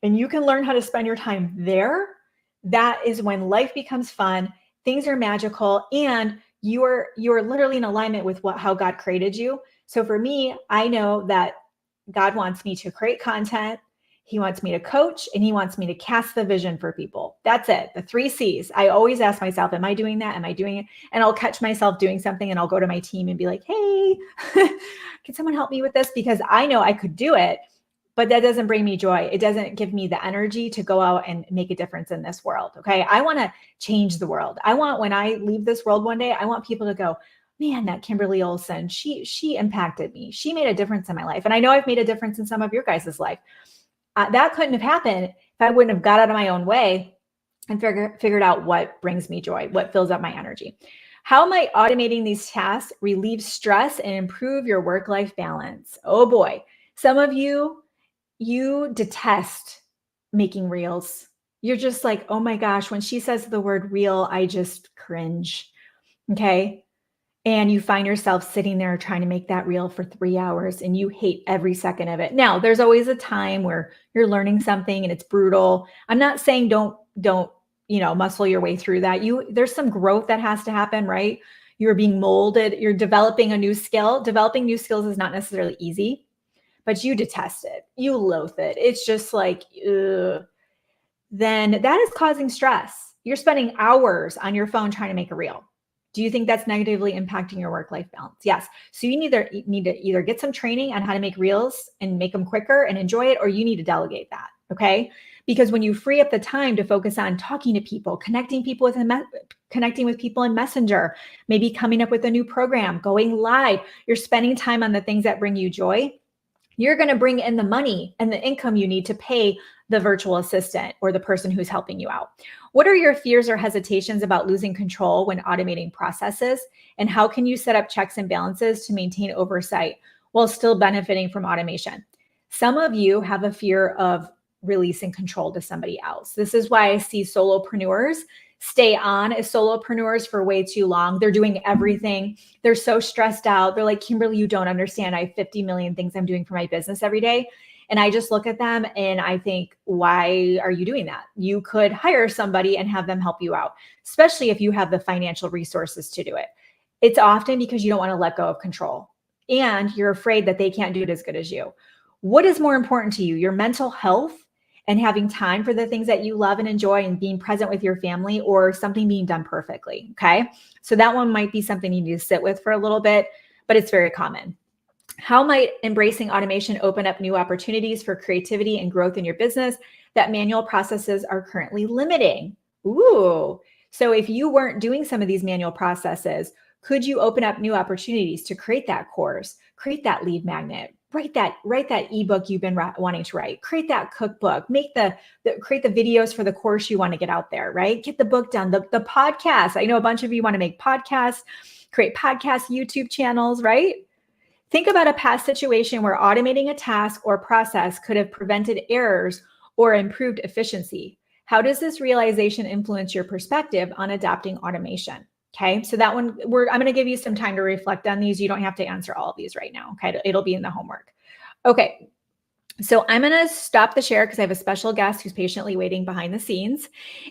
A: and you can learn how to spend your time there. That is when life becomes fun. Things are magical, and you're literally in alignment with how God created you. So for me, I know that God wants me to create content. He wants me to coach, and he wants me to cast the vision for people. That's it. The 3 C's. I always ask myself, am I doing that? Am I doing it? And I'll catch myself doing something, and I'll go to my team and be like, hey, can someone help me with this? Because I know I could do it, but that doesn't bring me joy. It doesn't give me the energy to go out and make a difference in this world. Okay. I want to change the world. I want, when I leave this world one day, I want people to go, man, that Kimberly Olson, she impacted me. She made a difference in my life. And I know I've made a difference in some of your guys' life. That couldn't have happened if I wouldn't have got out of my own way and figured out what brings me joy, what fills up my energy. How might automating these tasks relieve stress and improve your work-life balance? Oh boy. Some of you detest making reels. You're just like, oh my gosh, when she says the word reel, I just cringe. Okay. And you find yourself sitting there trying to make that reel for 3 hours and you hate every second of it. Now, there's always a time where you're learning something and it's brutal. I'm not saying don't, muscle your way through that. There's some growth that has to happen, right? You're being molded. You're developing a new skill. Developing new skills is not necessarily easy, but you detest it. You loathe it. It's just like, ugh. Then that is causing stress. You're spending hours on your phone trying to make a reel. Do you think that's negatively impacting your work-life balance? Yes. So you need to either get some training on how to make reels and make them quicker and enjoy it, or you need to delegate that. Okay. Because when you free up the time to focus on talking to people, connecting with people in Messenger, maybe coming up with a new program, going live, you're spending time on the things that bring you joy. You're going to bring in the money and the income you need to pay the virtual assistant or the person who's helping you out. What are your fears or hesitations about losing control when automating processes? And how can you set up checks and balances to maintain oversight while still benefiting from automation? Some of you have a fear of releasing control to somebody else. This is why I see solopreneurs stay on as solopreneurs for way too long. They're doing everything. They're so stressed out. They're like, Kimberly, you don't understand. I have 50 million things I'm doing for my business every day. And I just look at them and I think, why are you doing that? You could hire somebody and have them help you out, especially if you have the financial resources to do it. It's often because you don't want to let go of control and you're afraid that they can't do it as good as you. What is more important to you, your mental health and having time for the things that you love and enjoy and being present with your family, or something being done perfectly? Okay. So that one might be something you need to sit with for a little bit, but it's very common. How might embracing automation open up new opportunities for creativity and growth in your business that manual processes are currently limiting? Ooh. So if you weren't doing some of these manual processes, could you open up new opportunities to create that course, create that lead magnet, write that ebook you've been wanting to write, create that cookbook, create the videos for the course you want to get out there, right? Get the book done, the podcast. I know a bunch of you want to make podcasts, create podcast YouTube channels, right? Think about a past situation where automating a task or process could have prevented errors or improved efficiency. How does this realization influence your perspective on adopting automation? Okay, so that one, I'm going to give you some time to reflect on these. You don't have to answer all of these right now. Okay, it'll be in the homework. Okay, so I'm going to stop the share because I have a special guest who's patiently waiting behind the scenes.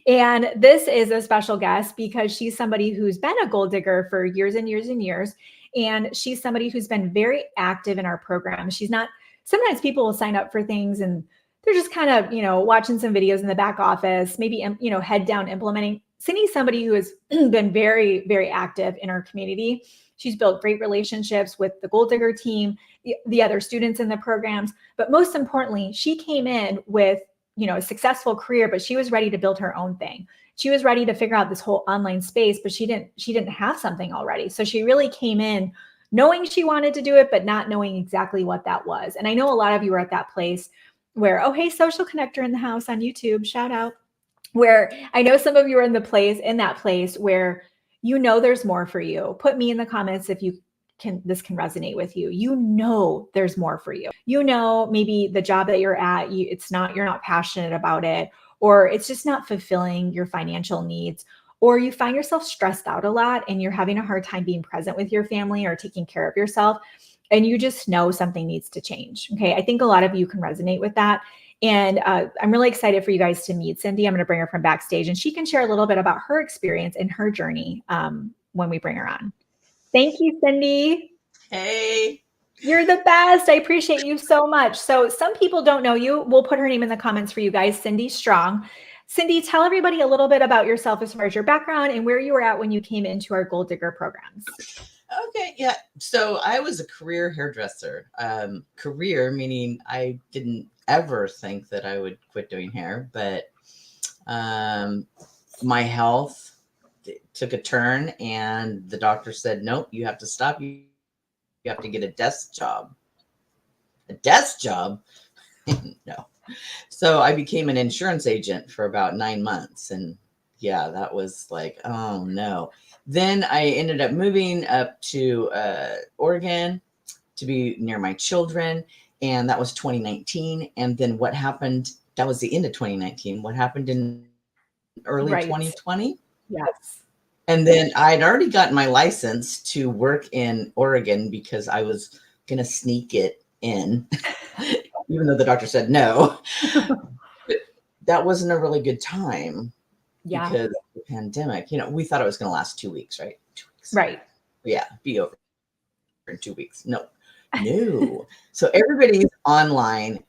A: And this is a special guest because she's somebody who's been a goal digger for years and years and years. And she's somebody who's been very active in our program. She's not, sometimes people will sign up for things and they're just kind of, watching some videos in the back office, maybe, head down implementing. Cindy's somebody who has been very, very active in our community. She's built great relationships with the Goal Digger team, the other students in the programs. But most importantly, she came in with, a successful career, but she was ready to build her own thing. She was ready to figure out this whole online space, but she didn't have something already. So she really came in knowing she wanted to do it, but not knowing exactly what that was. And I know a lot of you are at that place where, oh, hey, Social Connector in the house on YouTube, shout out. Where I know some of you are in that place where there's more for you. Put me in the comments if this can resonate with you. There's more for you. Maybe the job that you're at, you're not passionate about it, or it's just not fulfilling your financial needs, or you find yourself stressed out a lot and you're having a hard time being present with your family or taking care of yourself. And you just know something needs to change. Okay. I think a lot of you can resonate with that. And I'm really excited for you guys to meet Cindy. I'm going to bring her from backstage and she can share a little bit about her experience and her journey when we bring her on. Thank you, Cindy.
B: Hey.
A: You're the best. I appreciate you so much. So some people don't know you. We'll put her name in the comments for you guys. Cindy Strong. Cindy, tell everybody a little bit about yourself as far as your background and where you were at when you came into our Goal Digger programs.
B: Okay, yeah. So I was a career hairdresser. Career meaning I didn't ever think that I would quit doing hair, but my health took a turn and the doctor said, nope, you have to stop. You have to get a desk job. A desk job? No. So I became an insurance agent for about 9 months. And yeah, that was like, oh no. Then I ended up moving up to Oregon to be near my children. And that was 2019. And then what happened, that was the end of 2019. What happened in early 2020?
A: Yes.
B: And then I'd already gotten my license to work in Oregon because I was going to sneak it in, even though the doctor said no. But that wasn't a really good time because of the pandemic. We thought it was going to last 2 weeks, right? 2 weeks.
A: Right.
B: Yeah, be over in 2 weeks. No. So everybody's online.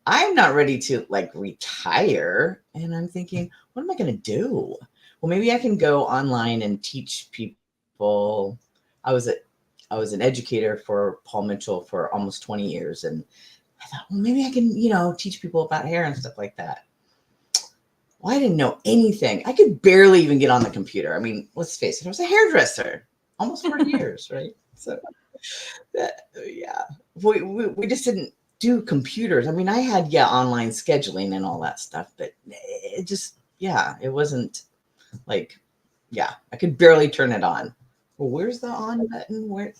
B: I'm not ready to retire. And I'm thinking, what am I going to do? Well, maybe I can go online and teach people people. I was an educator for Paul Mitchell for almost 20 years. And I thought, well, maybe I can, teach people about hair and stuff like that. Well, I didn't know anything. I could barely even get on the computer. I mean, let's face it, I was a hairdresser almost 40 years, right? So, yeah, we just didn't do computers. I mean, I had, online scheduling and all that stuff, but it just, it wasn't like, I could barely turn it on. Well, where's the on button? Where?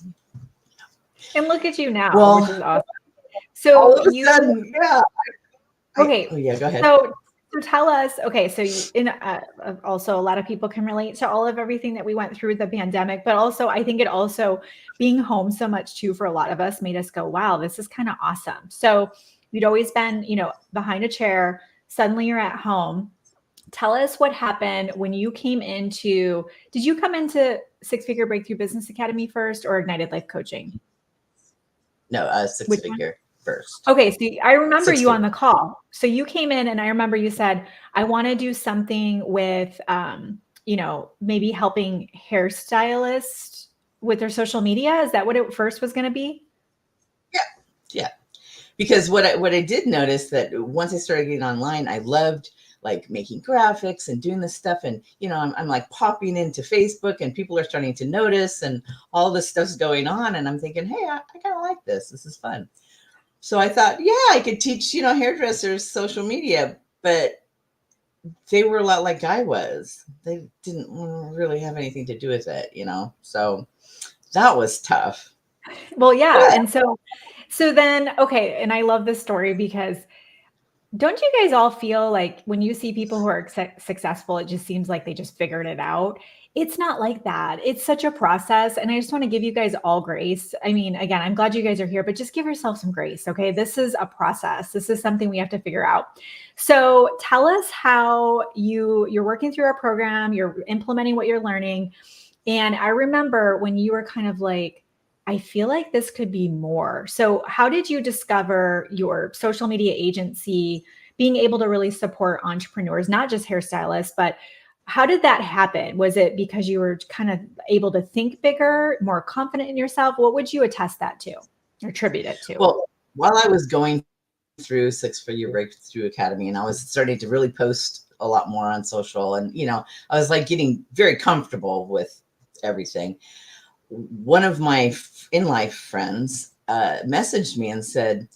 A: And look at you now,
B: Well,
A: which is awesome. So
B: all of a sudden,
A: okay.
B: Go ahead.
A: So tell us, okay, so also a lot of people can relate to all of everything that we went through with the pandemic, but also I think it also being home so much too for a lot of us made us go, wow, this is kind of awesome. So you'd always been, behind a chair, suddenly you're at home. Tell us what happened when you came into, did you come into Six Figure Breakthrough Business Academy first or Ignited Life Coaching?
B: No, Six Figure first.
A: Okay, so I remember you on the call. So you came in and I remember you said, I want to do something with, maybe helping hairstylists with their social media. Is that what it first was going to be?
B: Yeah. Because what I did notice that once I started getting online, I loved like making graphics and doing this stuff. And, I'm like popping into Facebook and people are starting to notice and all this stuff's going on. And I'm thinking, hey, I kind of like this. This is fun. So I thought, I could teach, hairdressers social media, but they were a lot like I was. They didn't really have anything to do with it, so that was tough.
A: Well, yeah. And so then, okay. And I love this story because don't you guys all feel like when you see people who are successful, it just seems like they just figured it out? It's not like that. It's such a process. And I just want to give you guys all grace. I mean, again, I'm glad you guys are here, but just give yourself some grace. Okay. This is a process. This is something we have to figure out. So tell us how you're working through our program, you're implementing what you're learning. And I remember when you were kind of like, I feel like this could be more. So how did you discover your social media agency being able to really support entrepreneurs, not just hairstylists, but how did that happen? Was it because you were kind of able to think bigger, more confident in yourself? What would you attest that to or attribute it to?
B: Well, while I was going through Six Figure Breakthrough Academy and I was starting to really post a lot more on social and, I was like getting very comfortable with everything. One of my in-life friends messaged me and said,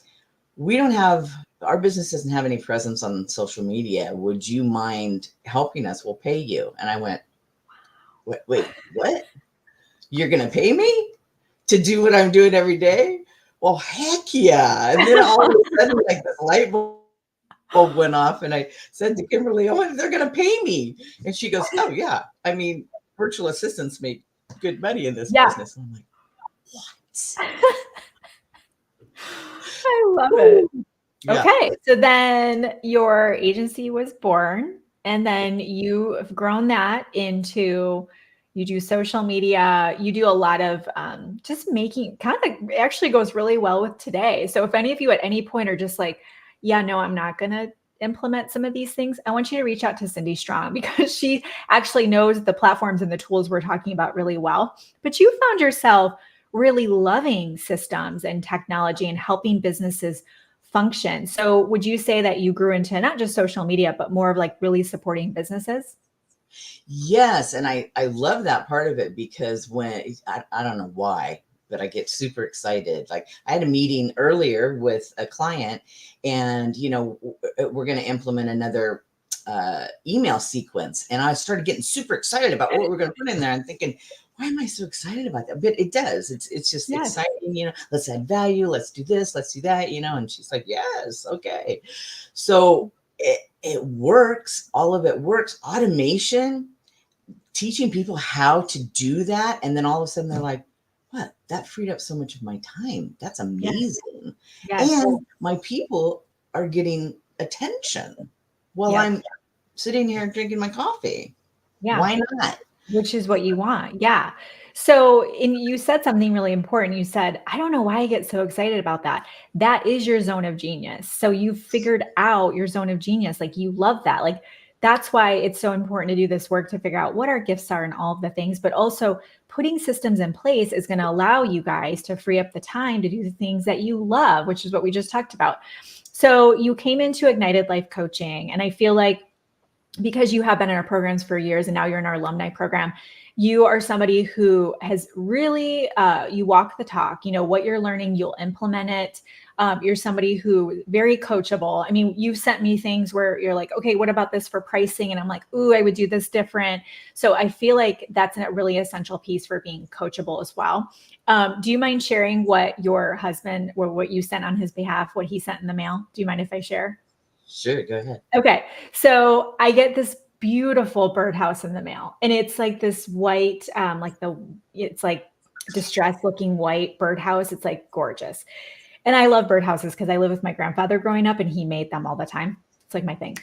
B: our business doesn't have any presence on social media. Would you mind helping us? We'll pay you. And I went, wait, what? You're going to pay me to do what I'm doing every day? Well, heck yeah. And then all of a sudden, like this light bulb went off and I said to Kimberly, oh, they're going to pay me. And she goes, oh yeah. I mean, virtual assistants make good money in this business. And I'm like, what?
A: I love it. Okay. So then your agency was born and then you have grown that into, you do social media, you do a lot of just making it actually goes really well with today. So if any of you at any point are just like, yeah, no, I'm not going to implement some of these things, I want you to reach out to Cindy Strong because she actually knows the platforms and the tools we're talking about really well. But you found yourself really loving systems and technology and helping businesses function. So would you say that you grew into not just social media, but more of like really supporting businesses?
B: Yes. And I love that part of it because when I don't know why, but I get super excited. Like I had a meeting earlier with a client and, we're going to implement another email sequence. And I started getting super excited about what we're going to put in there and thinking, why am I so excited about that? But it does. It's just exciting, let's add value. Let's do this. Let's do that, and she's like, yes. Okay. So it works. All of it works. Automation, teaching people how to do that. And then all of a sudden they're like, what? That freed up so much of my time. That's amazing. Yes. And my people are getting attention while I'm sitting here drinking my coffee. Yeah. Why not?
A: Which is what you want. Yeah. So, and you said something really important. You said, I don't know why I get so excited about that. That is your zone of genius. So you figured out your zone of genius. Like you love that. Like that's why it's so important to do this work to figure out what our gifts are and all of the things, but also putting systems in place is going to allow you guys to free up the time to do the things that you love, which is what we just talked about. So you came into Ignited Life Coaching, and I feel like because you have been in our programs for years and now you're in our alumni program, you are somebody who has really, you walk the talk, you know, what you're learning, you'll implement it. You're somebody who very coachable. I mean, you've sent me things where you're like, okay, what about this for pricing? And I'm like, ooh, I would do this different. So I feel like that's a really essential piece for being coachable as well. Do you mind sharing what your husband, or what you sent on his behalf, what he sent in the mail? Do you mind if I share?
B: Sure, go ahead.
A: Okay. So I get this beautiful birdhouse in the mail, and it's like this white, it's like distressed looking white birdhouse. It's like gorgeous. And I love birdhouses because I lived with my grandfather growing up and he made them all the time. It's like my thing.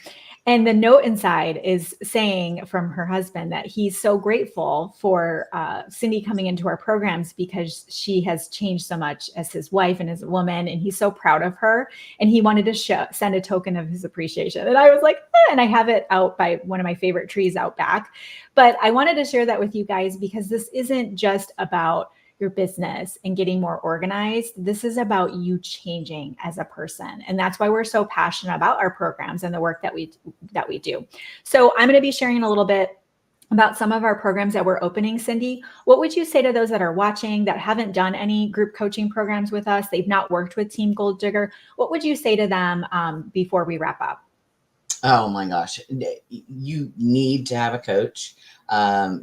A: And the note inside is saying from her husband that he's so grateful for Cindy coming into our programs because she has changed so much as his wife and as a woman. And he's so proud of her. And he wanted to send a token of his appreciation. And I was like, and I have it out by one of my favorite trees out back. But I wanted to share that with you guys because this isn't just about your business and getting more organized. This is about you changing as a person. And that's why we're so passionate about our programs and the work that we do. So I'm going to be sharing a little bit about some of our programs that we're opening. Cindy, what would you say to those that are watching that haven't done any group coaching programs with us? They've not worked with Team Gold Digger. What would you say to them before we wrap up?
B: Oh my gosh, you need to have a coach.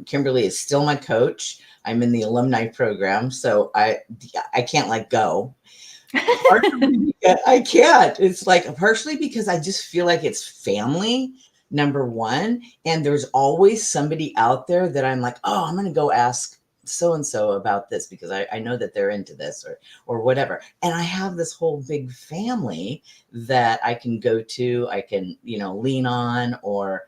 B: Kimberly is still my coach. I'm in the alumni program, so I can't let go. I can't. It's like partially because I just feel like it's family, number one, and there's always somebody out there that I'm like, oh, I'm going to go ask so-and-so about this because I know that they're into this or whatever. And I have this whole big family that I can go to, I can, lean on or,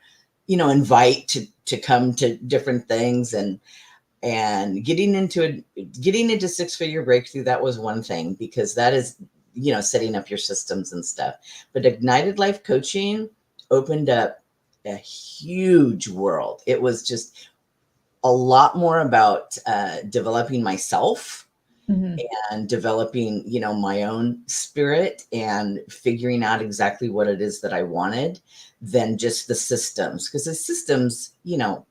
B: invite to come to different things and getting into six-figure breakthrough. That was one thing because that is, setting up your systems and stuff. But Ignited Life Coaching opened up a huge world. It was just a lot more about developing myself and developing, my own spirit and figuring out exactly what it is that I wanted than just the systems. Because the systems,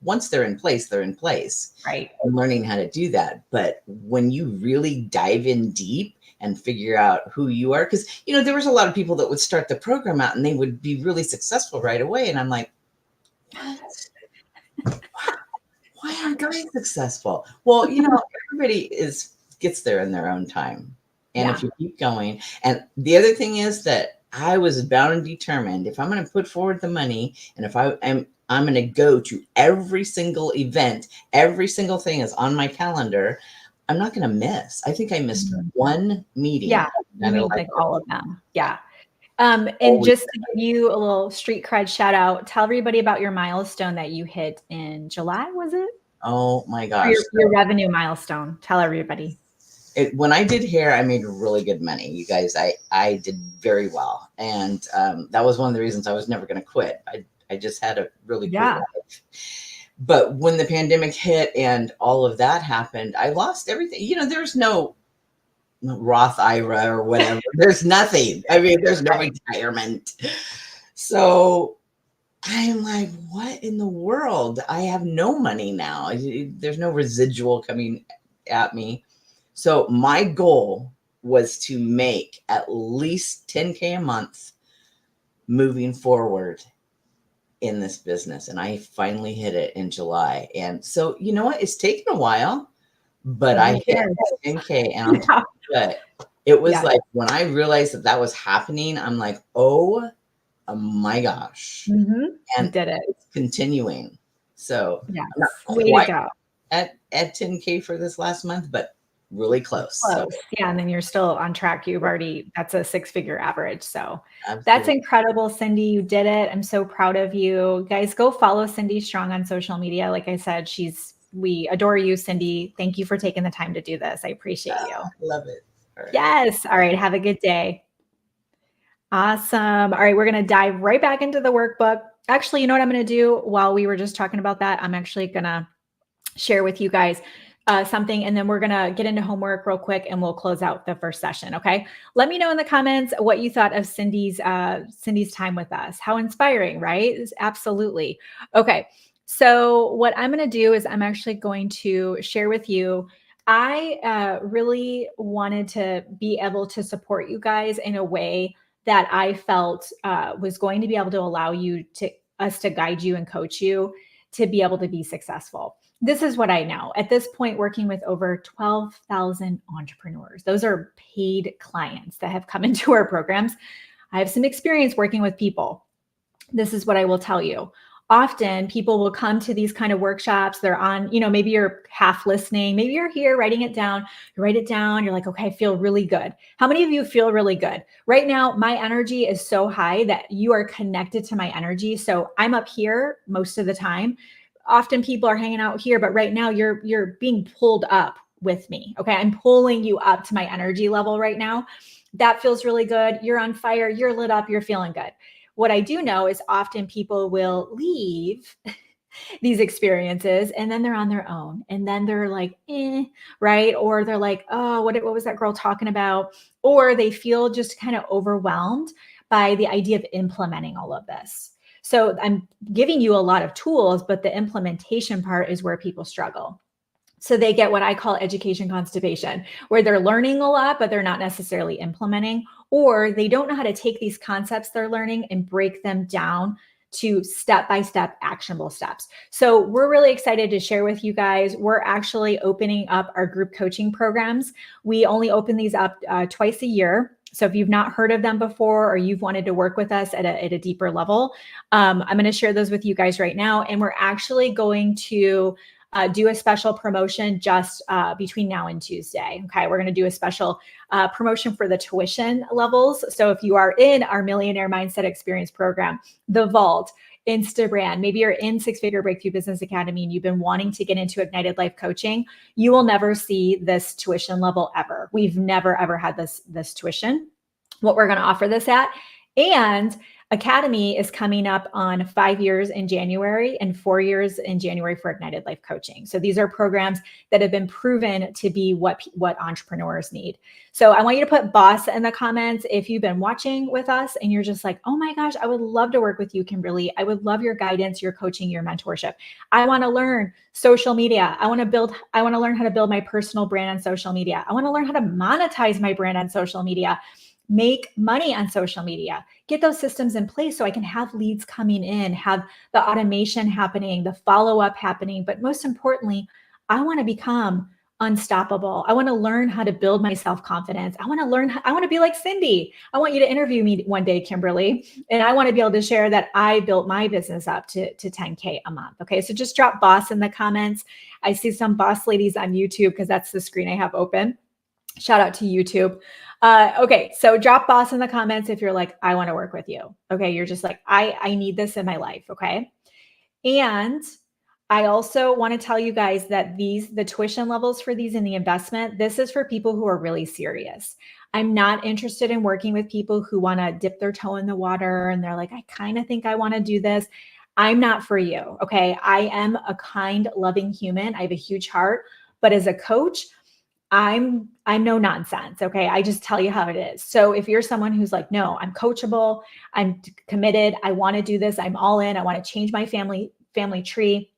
B: once they're in place, they're in place.
A: Right.
B: And learning how to do that. But when you really dive in deep and figure out who you are, because, there was a lot of people that would start the program out and they would be really successful right away. And I'm like, why aren't I successful? Well, everybody gets there in their own time. And if you keep going, and the other thing is that I was bound and determined, if I'm going to put forward the money and if I'm going to go to every single event, every single thing is on my calendar, I'm not going to miss. I think I missed one meeting.
A: Yeah, I mean, like all of them. Yeah. And just to give you a little street cred shout out, tell everybody about your milestone that you hit in July, was it?
B: Oh my gosh.
A: Your revenue milestone. Tell everybody.
B: When I did hair, I made really good money. You guys, I did very well. And that was one of the reasons I was never going to quit. I just had a really cool life. But when the pandemic hit and all of that happened, I lost everything. There's no Roth IRA or whatever. There's nothing. I mean, there's no retirement. So I'm like, what in the world? I have no money now. There's no residual coming at me. So my goal was to make at least 10K a month moving forward in this business. And I finally hit it in July. And so, you know what? It's taken a while, but I hit 10K and I'm telling you what, it was like when I realized that was happening, I'm like, oh my gosh. And
A: did it.
B: It's continuing. So
A: yeah,
B: I'm not
A: way
B: quite
A: to go.
B: at 10K for this last month, but really close.
A: So. Yeah. And then you're still on track. That's a six-figure average. So
B: Absolutely.
A: That's incredible, Cindy. You did it. I'm so proud of you. Guys, go follow Cindy Strong on social media. Like I said, we adore you, Cindy. Thank you for taking the time to do this. I appreciate you.
B: Love it.
A: All right. Yes. All right. Have a good day. Awesome. All right. We're going to dive right back into the workbook. actually, you know what I'm going to do while we were just talking about that? I'm actually going to share with you guys something, and then we're going to get into homework real quick and we'll close out the first session. Okay. Let me know in the comments what you thought of Cindy's time with us. How inspiring, right? Absolutely. Okay. So what I'm going to do is I'm actually going to share with you. I really wanted to be able to support you guys in a way that I felt was going to be able to allow us to guide you and coach you to be able to be successful. This is what I know. At this point, working with over 12,000 entrepreneurs. Those are paid clients that have come into our programs. I have some experience working with people. This is what I will tell you. Often people will come to these kind of workshops. They're on, maybe you're half listening. Maybe you're here writing it down. You write it down. You're like, okay, I feel really good. How many of you feel really good? Right now, my energy is so high that you are connected to my energy. So I'm up here most of the time. Often people are hanging out here, but right now you're being pulled up with me. Okay. I'm pulling you up to my energy level right now. That feels really good. You're on fire. You're lit up. You're feeling good. What I do know is often people will leave these experiences and then they're on their own. And then they're like, right? Or they're like, oh, what was that girl talking about? Or they feel just kind of overwhelmed by the idea of implementing all of this. So I'm giving you a lot of tools, but the implementation part is where people struggle. So they get what I call education constipation, where they're learning a lot, but they're not necessarily implementing, or they don't know how to take these concepts they're learning and break them down to step-by-step actionable steps. So we're really excited to share with you guys. We're actually opening up our group coaching programs. We only open these up twice a year. So if you've not heard of them before, or you've wanted to work with us at a deeper level, I'm going to share those with you guys right now. And we're actually going to do a special promotion just between now and Tuesday. Okay, we're going to do a special promotion for the tuition levels. So if you are in our Millionaire Mindset Experience program, the Vault, Instabrand, maybe you're in Six Figure Breakthrough Business Academy and you've been wanting to get into Ignited Life Coaching, you will never see this tuition level ever. We've never, ever had this tuition, what we're going to offer this at. And Academy is coming up on 5 years in January and 4 years in January for Ignited Life Coaching. So these are programs that have been proven to be what entrepreneurs need. So I want you to put boss in the comments if you've been watching with us and you're just like, oh my gosh, I would love to work with you, Kimberly. I would love your guidance, your coaching, your mentorship. I want to learn social media. I want to learn how to build my personal brand on social media. I want to learn how to monetize my brand on social media. Make money on social media, get those systems in place so I can have leads coming in, have the automation happening, the follow-up happening. But most importantly, I want to become unstoppable. I want to learn how to build my self-confidence. I want to be like Cindy. I want you to interview me one day, Kimberly, and I want to be able to share that I built my business up to 10K a month. Okay. So just drop boss in the comments. I see some boss ladies on YouTube because that's the screen I have open. Shout out to YouTube. Okay, so drop boss in the comments if you're like, I want to work with you. Okay, you're just like, I need this in my life. Okay, and I also want to tell you guys that the tuition levels for these in the investment, this is for people who are really serious. I'm not interested in working with people who want to dip their toe in the water and they're like, I kind of think I want to do this. I'm not for you. Okay, I am a kind, loving human. I have a huge heart, but as a coach, I'm no nonsense. Okay. I just tell you how it is. So if you're someone who's like, no, I'm coachable, I'm committed, I want to do this, I'm all in, I want to change my family tree,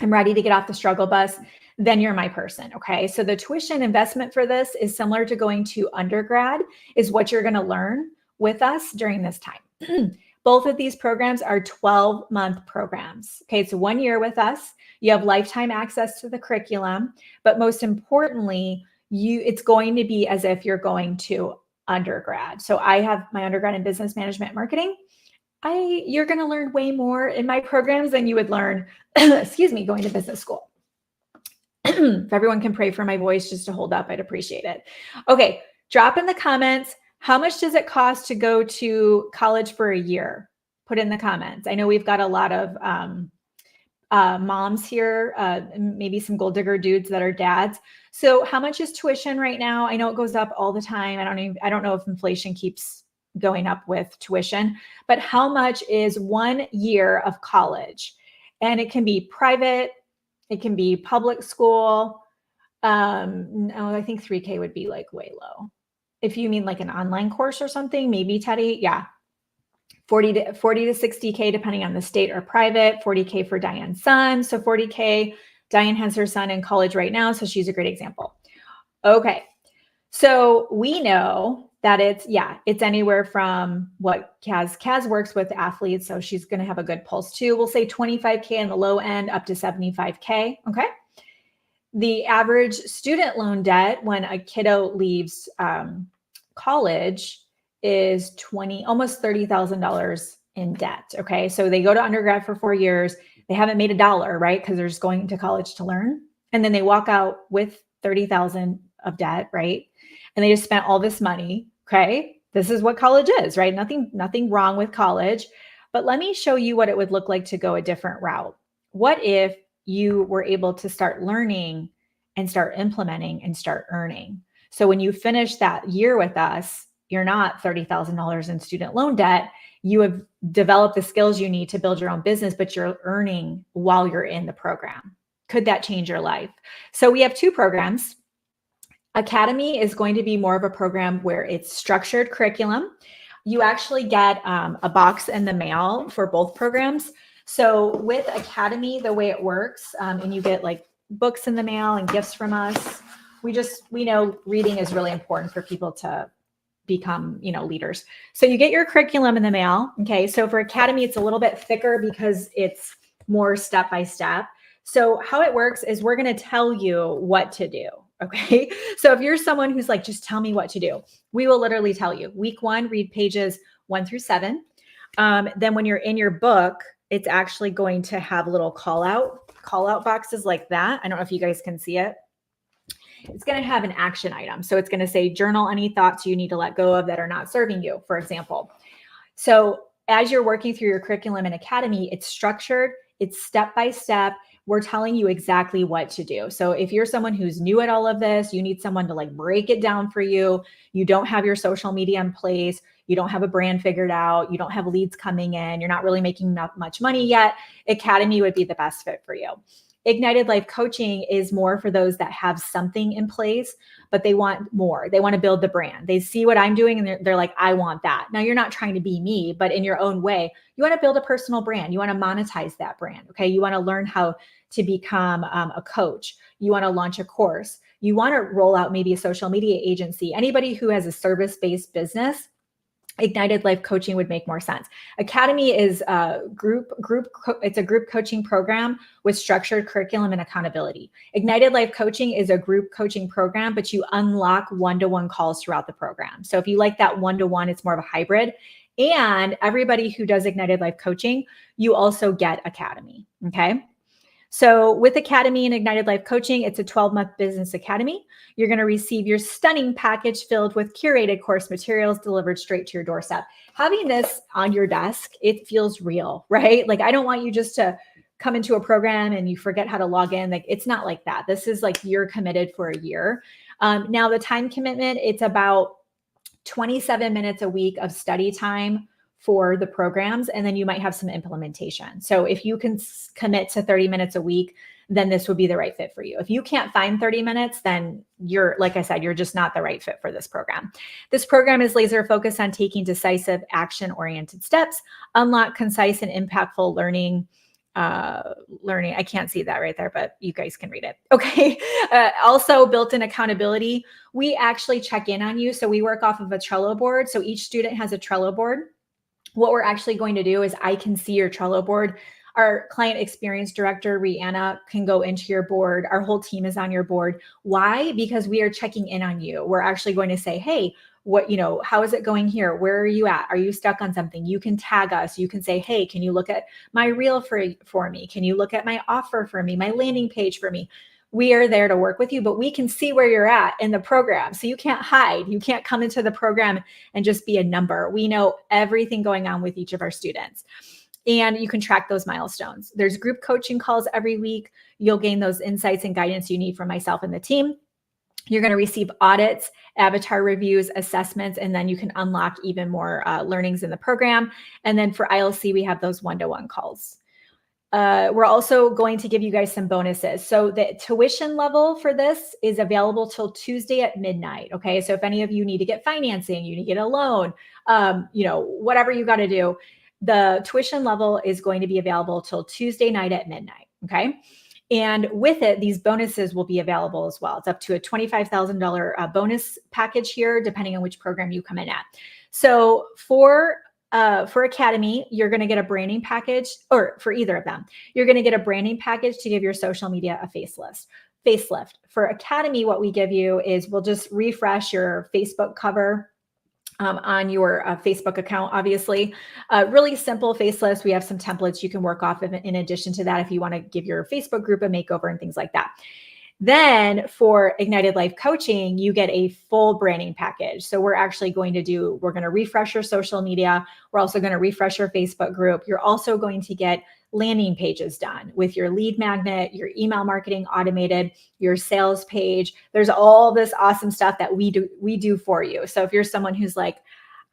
A: I'm ready to get off the struggle bus, then you're my person. Okay. So the tuition investment for this is similar to going to undergrad, is what you're going to learn with us during this time. Both of these programs are 12-month programs. Okay, it's 1 year with us. You have lifetime access to the curriculum, but most importantly, it's going to be as if you're going to undergrad. So I have my undergrad in business management marketing. You're going to learn way more in my programs than you would learn, excuse me, going to business school. If everyone can pray for my voice just to hold up, I'd appreciate it. Okay, drop in the comments. How much does it cost to go to college for a year? Put in the comments. I know we've got a lot of moms here, maybe some gold digger dudes that are dads. So how much is tuition right now? I know it goes up all the time. I don't know if inflation keeps going up with tuition, but how much is 1 year of college? And it can be private, it can be public school. No, I think 3K would be like way low. If you mean like an online course or something, maybe Teddy, yeah. 40 to 60K depending on the state or private, 40K for Diane's son. So 40K, Diane has her son in college right now, so she's a great example. Okay, so we know that it's anywhere from what Kaz works with athletes, so she's going to have a good pulse too. We'll say 25K on the low end up to 75K, okay? The average student loan debt when a kiddo leaves college is almost $30,000 in debt, okay? So they go to undergrad for 4 years, they haven't made $1, right? Because they're just going to college to learn. And then they walk out with 30,000 of debt, right? And they just spent all this money, okay? This is what college is, right? Nothing wrong with college. But let me show you what it would look like to go a different route. What if you were able to start learning and start implementing and start earning? So when you finish that year with us, you're not $30,000 in student loan debt. You have developed the skills you need to build your own business, but you're earning while you're in the program. Could that change your life? So we have 2 programs. Academy is going to be more of a program where it's structured curriculum. You actually get a box in the mail for both programs. So with Academy, the way it works, and you get like books in the mail and gifts from us, we know reading is really important for people to become, leaders. So you get your curriculum in the mail. Okay. So for Academy, it's a little bit thicker because it's more step-by-step. So how it works is we're going to tell you what to do. Okay. So if you're someone who's like, just tell me what to do, we will literally tell you. Week 1, read pages 1 through 7. Then when you're in your book, it's actually going to have little call out boxes like that. I don't know if you guys can see it. It's going to have an action item. So it's going to say journal any thoughts you need to let go of that are not serving you, for example. So as you're working through your curriculum in Academy, it's structured, it's step-by-step. We're telling you exactly what to do. So if you're someone who's new at all of this, you need someone to like break it down for you. You don't have your social media in place. You don't have a brand figured out. You don't have leads coming in. You're not really making much money yet. Academy would be the best fit for you. Ignited Life Coaching is more for those that have something in place, but they want more. They want to build the brand. They see what I'm doing and they're like, I want that. Now you're not trying to be me, but in your own way, you want to build a personal brand. You want to monetize that brand. Okay. You want to learn how to become a coach. You want to launch a course. You want to roll out maybe a social media agency. Anybody who has a service-based business, Ignited Life Coaching would make more sense. Academy is a it's a group coaching program with structured curriculum and accountability. Ignited Life Coaching is a group coaching program, but you unlock one-to-one calls throughout the program. So if you like that one-to-one, it's more of a hybrid. And everybody who does Ignited Life Coaching, you also get Academy, okay? So with Academy and Ignited Life Coaching, it's a 12-month business academy. You're going to receive your stunning package filled with curated course materials delivered straight to your doorstep. Having this on your desk, it feels real, right? Like, I don't want you just to come into a program and you forget how to log in. Like, it's not like that. This is like you're committed for a year. Now the time commitment, it's about 27 minutes a week of study time for the programs, and then you might have some implementation. So if you can commit to 30 minutes a week, then this would be the right fit for you. If you can't find 30 minutes, then you're, like I said, you're just not the right fit for this program. This program is laser focused on taking decisive action-oriented steps, unlock concise and impactful learning. I can't see that right there, but you guys can read it. Okay. Also built-in accountability. We actually check in on you. So we work off of a Trello board. So each student has a Trello board. What we're actually going to do is I can see your Trello board. Our client experience director, Rihanna, can go into your board. Our whole team is on your board. Why? Because we are checking in on you. We're actually going to say, hey, how is it going here? Where are you at? Are you stuck on something? You can tag us. You can say, hey, can you look at my reel for me? Can you look at my offer for me? My landing page for me? We are there to work with you, but we can see where you're at in the program. So you can't hide. You can't come into the program and just be a number. We know everything going on with each of our students. And you can track those milestones. There's group coaching calls every week. You'll gain those insights and guidance you need from myself and the team. You're going to receive audits, avatar reviews, assessments, and then you can unlock even more learnings in the program. And then for ILC, we have those one-to-one calls. We're also going to give you guys some bonuses. So the tuition level for this is available till Tuesday at midnight. Okay. So if any of you need to get financing, you need to get a loan, whatever you got to do, the tuition level is going to be available till Tuesday night at midnight. Okay. And with it, these bonuses will be available as well. It's up to a $25,000 bonus package here, depending on which program you come in at. So for Academy, you're going to get a branding package, or for either of them, you're going to get a branding package to give your social media a facelift. For Academy, what we give you is we'll just refresh your Facebook cover on your Facebook account, obviously. Really simple facelift. We have some templates you can work off of in addition to that if you want to give your Facebook group a makeover and things like that. Then for Ignited Life Coaching, you get a full branding package. So we're going to refresh your social media. We're also going to refresh your Facebook group. You're also going to get landing pages done with your lead magnet, your email marketing automated, your sales page. There's all this awesome stuff that we do for you. So if you're someone who's like,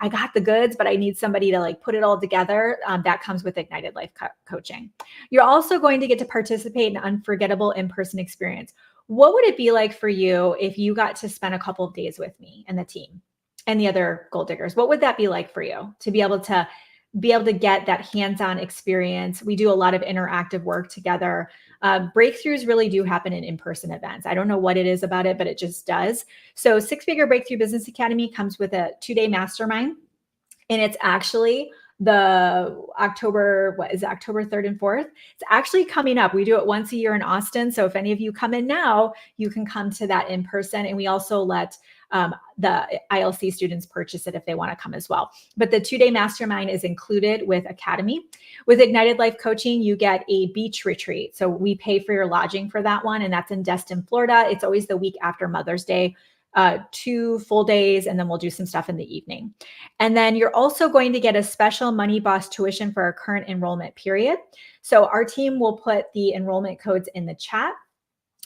A: I got the goods, but I need somebody to put it all together, that comes with Ignited Life Coaching. You're also going to get to participate in an unforgettable in-person experience. What would it be like for you if you got to spend a couple of days with me and the team and the other goal diggers? What would that be like for you to be able to get that hands-on experience? We do a lot of interactive work together. Breakthroughs really do happen in in-person events. I don't know what it is about it, but it just does. So Six Figure Breakthrough Business Academy comes with a 2-day mastermind, and it's actually the October 3rd and 4th. It's actually coming up. We do it once a year in Austin. So if any of you come in now, you can come to that in person. And we also let the ILC students purchase it if they want to come as well. But the 2-day mastermind is included with Academy. With Ignited Life Coaching, you get a beach retreat. So we pay for your lodging for that one. And that's in Destin, Florida. It's always the week after Mother's Day. 2 full days, and then we'll do some stuff in the evening. And then you're also going to get a special Money Boss tuition for our current enrollment period. So our team will put the enrollment codes in the chat.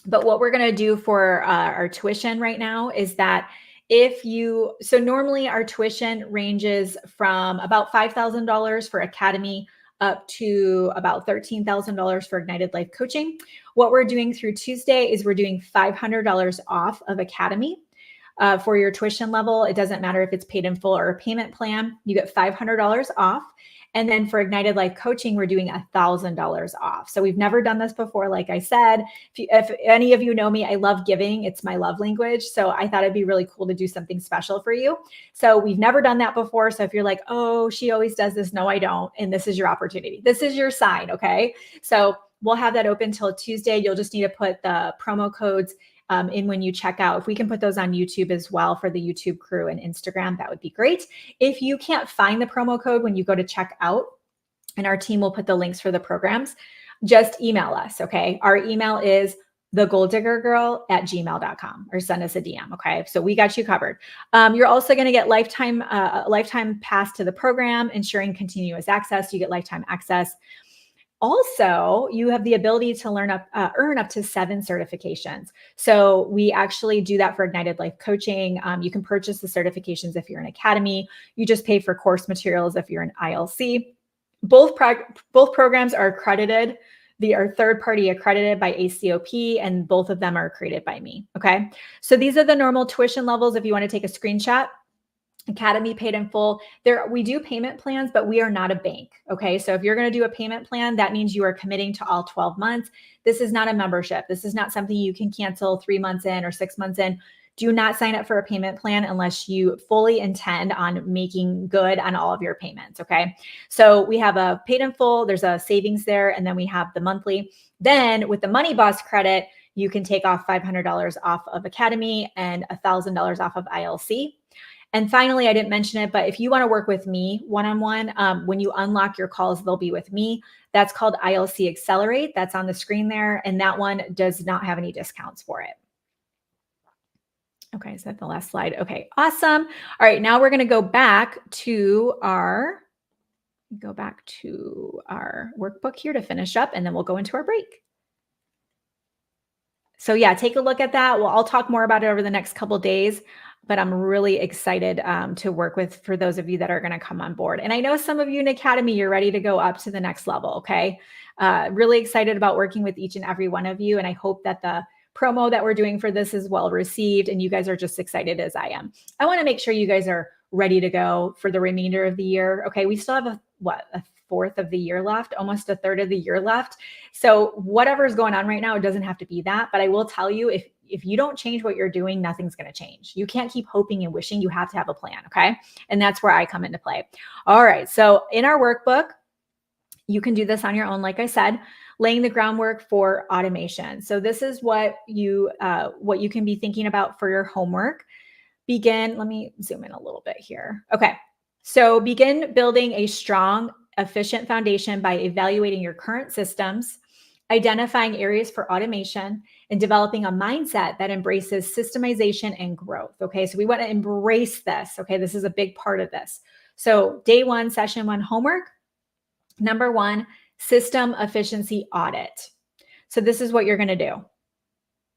A: But what we're going to do for our tuition right now is that so normally our tuition ranges from about $5,000 for Academy up to about $13,000 for Ignited Life Coaching. What we're doing through Tuesday is we're doing $500 off of Academy. For your tuition level. It doesn't matter if it's paid in full or a payment plan, you get $500 off. And then for Ignited Life Coaching, we're doing $1,000 off. So we've never done this before. Like I said, if any of you know me, I love giving. It's my love language. So I thought it'd be really cool to do something special for you. So we've never done that before. So if you're like, oh, she always does this. No, I don't. And this is your opportunity. This is your sign. Okay. So we'll have that open till Tuesday. You'll just need to put the promo codes in when you check out. If we can put those on YouTube as well for the YouTube crew and Instagram, that would be great. If you can't find the promo code when you go to check out, and our team will put the links for the programs, just email us, okay? Our email is thegoaldiggergirl@gmail.com, or send us a DM, okay? So we got you covered. You're also going to get lifetime pass to the program, ensuring continuous access. You get lifetime access. Also, you have the ability to earn up to 7 certifications. So we actually do that for Ignited Life Coaching. You can purchase the certifications if you're an Academy. You just pay for course materials if you're an ILC. Both programs are accredited. They are third-party accredited by ACOP, and both of them are accredited by me. Okay. So these are the normal tuition levels. If you want to take a screenshot. Academy paid in full. We do payment plans, but we are not a bank. Okay. So if you're going to do a payment plan, that means you are committing to all 12 months. This is not a membership. This is not something you can cancel 3 months in or 6 months in. Do not sign up for a payment plan unless you fully intend on making good on all of your payments. Okay. So we have a paid in full, there's a savings there, and then we have the monthly. Then with the Money Boss credit, you can take off $500 off of Academy and $1,000 off of ILC. And finally, I didn't mention it, but if you want to work with me one-on-one, when you unlock your calls, they'll be with me. That's called ILC Accelerate. That's on the screen there. And that one does not have any discounts for it. Okay, is that the last slide? Okay, awesome. All right, now we're going to go back to our workbook here to finish up, and then we'll go into our break. So yeah, take a look at that. Well, I'll talk more about it over the next couple of days, but I'm really excited to work with for those of you that are going to come on board. And I know some of you in Academy, you're ready to go up to the next level. Okay. Really excited about working with each and every one of you. And I hope that the promo that we're doing for this is well received and you guys are just excited as I am. I want to make sure you guys are ready to go for the remainder of the year. Okay. We still have a fourth of the year left, almost a third of the year left. So whatever's going on right now, it doesn't have to be that. But I will tell you, if you don't change what you're doing, nothing's going to change. You can't keep hoping and wishing. You have to have a plan. Okay. And that's where I come into play. All right. So in our workbook, you can do this on your own. Like I said, laying the groundwork for automation. So this is what you can be thinking about for your homework. Let me zoom in a little bit here. Okay. So begin building a strong, efficient foundation by evaluating your current systems, identifying areas for automation, and developing a mindset that embraces systemization and growth. Okay. So we want to embrace this. Okay. This is a big part of this. So day 1, session 1 homework. Number 1, system efficiency audit. So this is what you're going to do.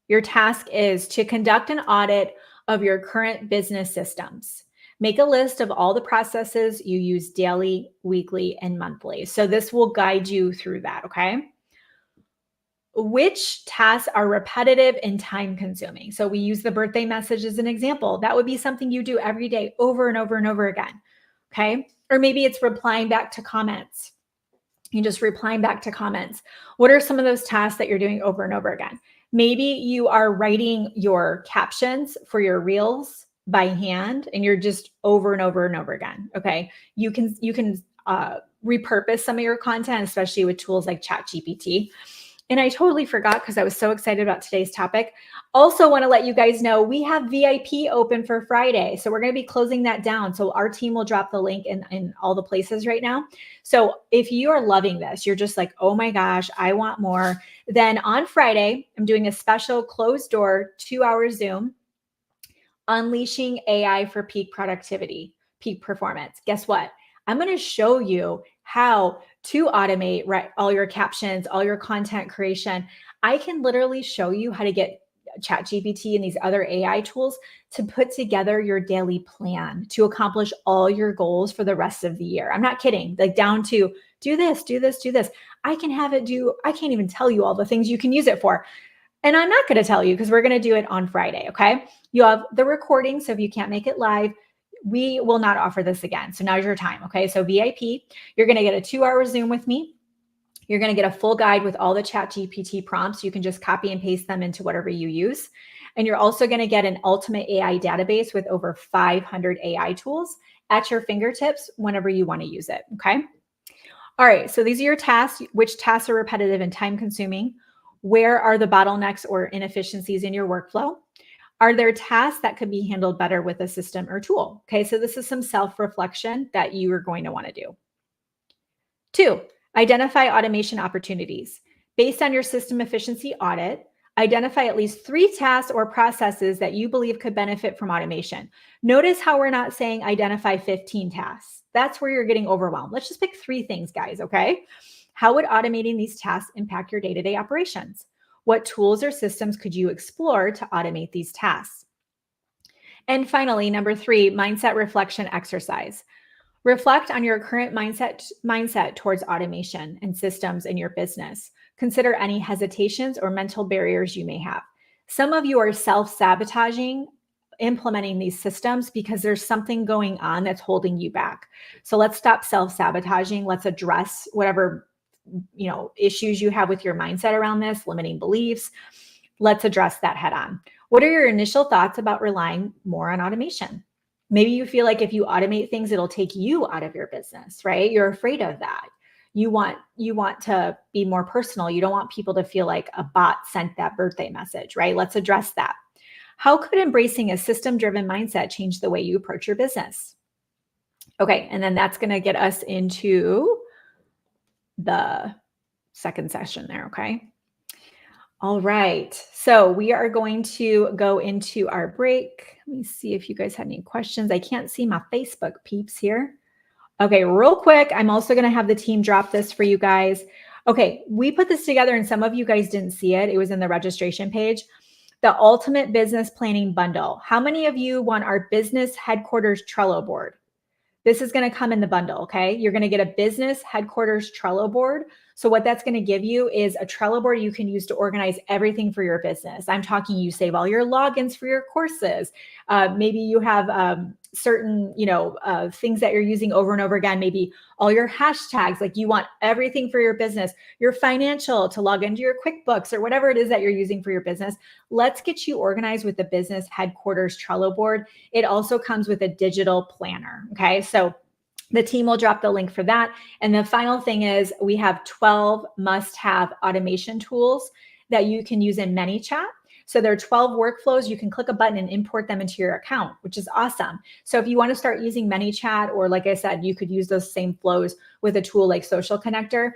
A: Your task is to conduct an audit of your current business systems. Make a list of all the processes you use daily, weekly, and monthly. So this will guide you through that, okay? Which tasks are repetitive and time consuming? So we use the birthday message as an example. That would be something you do every day over and over and over again, okay? Or maybe it's replying back to comments. You're just replying back to comments. What are some of those tasks that you're doing over and over again? Maybe you are writing your captions for your reels by hand and you're just over and over and over again. Okay. You can repurpose some of your content, especially with tools like ChatGPT. And I totally forgot because I was so excited about today's topic. Also want to let you guys know we have VIP open for Friday. So we're going to be closing that down. So our team will drop the link in all the places right now. So if you are loving this, you're just like, oh my gosh, I want more. Then on Friday, I'm doing a special closed door 2-hour Zoom, unleashing AI for peak productivity, peak performance. Guess what? I'm going to show you how to automate all your captions, all your content creation. I can literally show you how to get ChatGPT and these other AI tools to put together your daily plan to accomplish all your goals for the rest of the year. I'm not kidding, like down to do this, do this, do this. I can have it do, I can't even tell you all the things you can use it for. And I'm not going to tell you because we're going to do it on Friday. Okay. You have the recording. So if you can't make it live, we will not offer this again. So now's your time. Okay. So VIP, you're going to get a 2-hour Zoom with me. You're going to get a full guide with all the ChatGPT prompts. You can just copy and paste them into whatever you use. And you're also going to get an ultimate AI database with over 500 AI tools at your fingertips whenever you want to use it. Okay. All right. So these are your tasks. Which tasks are repetitive and time consuming? Where are the bottlenecks or inefficiencies in your workflow? Are there tasks that could be handled better with a system or tool? Okay, so this is some self-reflection that you are going to want to do. 2, identify automation opportunities. Based on your system efficiency audit, identify at least 3 tasks or processes that you believe could benefit from automation. Notice how we're not saying identify 15 tasks. That's where you're getting overwhelmed. Let's just pick 3 things, guys, okay? How would automating these tasks impact your day-to-day operations? What tools or systems could you explore to automate these tasks? And finally, number 3, mindset reflection exercise. Reflect on your current mindset towards automation and systems in your business. Consider any hesitations or mental barriers you may have. Some of you are self-sabotaging implementing these systems because there's something going on that's holding you back. So let's stop self-sabotaging. Let's address whatever issues you have with your mindset around this, limiting beliefs. Let's address that head on. What are your initial thoughts about relying more on automation? Maybe you feel like if you automate things, it'll take you out of your business, right? You're afraid of that. You want to be more personal. You don't want people to feel like a bot sent that birthday message, right? Let's address that. How could embracing a system-driven mindset change the way you approach your business? Okay, and then that's going to get us into the second session there, okay? All right, so we are going to go into our break. Let me see if you guys had any questions. I can't see my Facebook peeps here. Okay, real quick, I'm also going to have the team drop this for you guys. Okay, we put this together and some of you guys didn't see it. It was in the registration page. The Ultimate Business Planning Bundle. How many of you want our business headquarters Trello board? This is going to come in the bundle, okay? You're going to get a business headquarters Trello board. So what that's going to give you is a Trello board you can use to organize everything for your business. I'm talking you save all your logins for your courses. Maybe you have certain, things that you're using over and over again. Maybe all your hashtags, like you want everything for your business, your financial to log into your QuickBooks or whatever it is that you're using for your business. Let's get you organized with the business headquarters Trello board. It also comes with a digital planner, okay? So the team will drop the link for that. And the final thing is we have 12 must-have automation tools that you can use in ManyChat. So there are 12 workflows. You can click a button and import them into your account, which is awesome. So if you want to start using ManyChat, or like I said, you could use those same flows with a tool like Social Connector.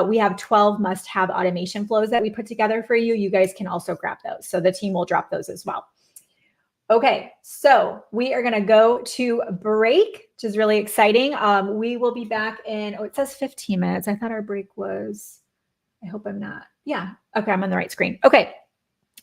A: We have 12 must-have automation flows that we put together for you. You guys can also grab those. So the team will drop those as well. Okay, so we are going to go to break, which is really exciting. We will be back in, it says 15 minutes. I thought our break was, I hope I'm not. Yeah, okay, I'm on the right screen. Okay,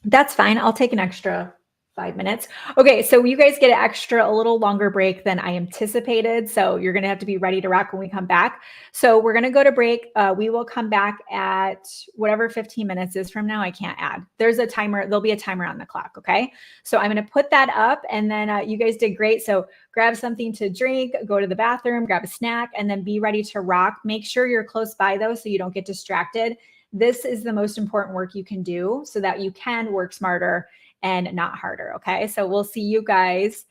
A: that's fine. I'll take an extra 5 minutes. Okay, so you guys get a little longer break than I anticipated. So you're going to have to be ready to rock when we come back. So we're going to go to break. We will come back at whatever 15 minutes is from now. I can't add. There's a timer. There'll be a timer on the clock. Okay. So I'm going to put that up, and then you guys did great. So grab something to drink, go to the bathroom, grab a snack, and then be ready to rock. Make sure you're close by though, so you don't get distracted. This is the most important work you can do so that you can work smarter and not harder. Okay. So we'll see you guys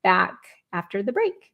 A: back after the break.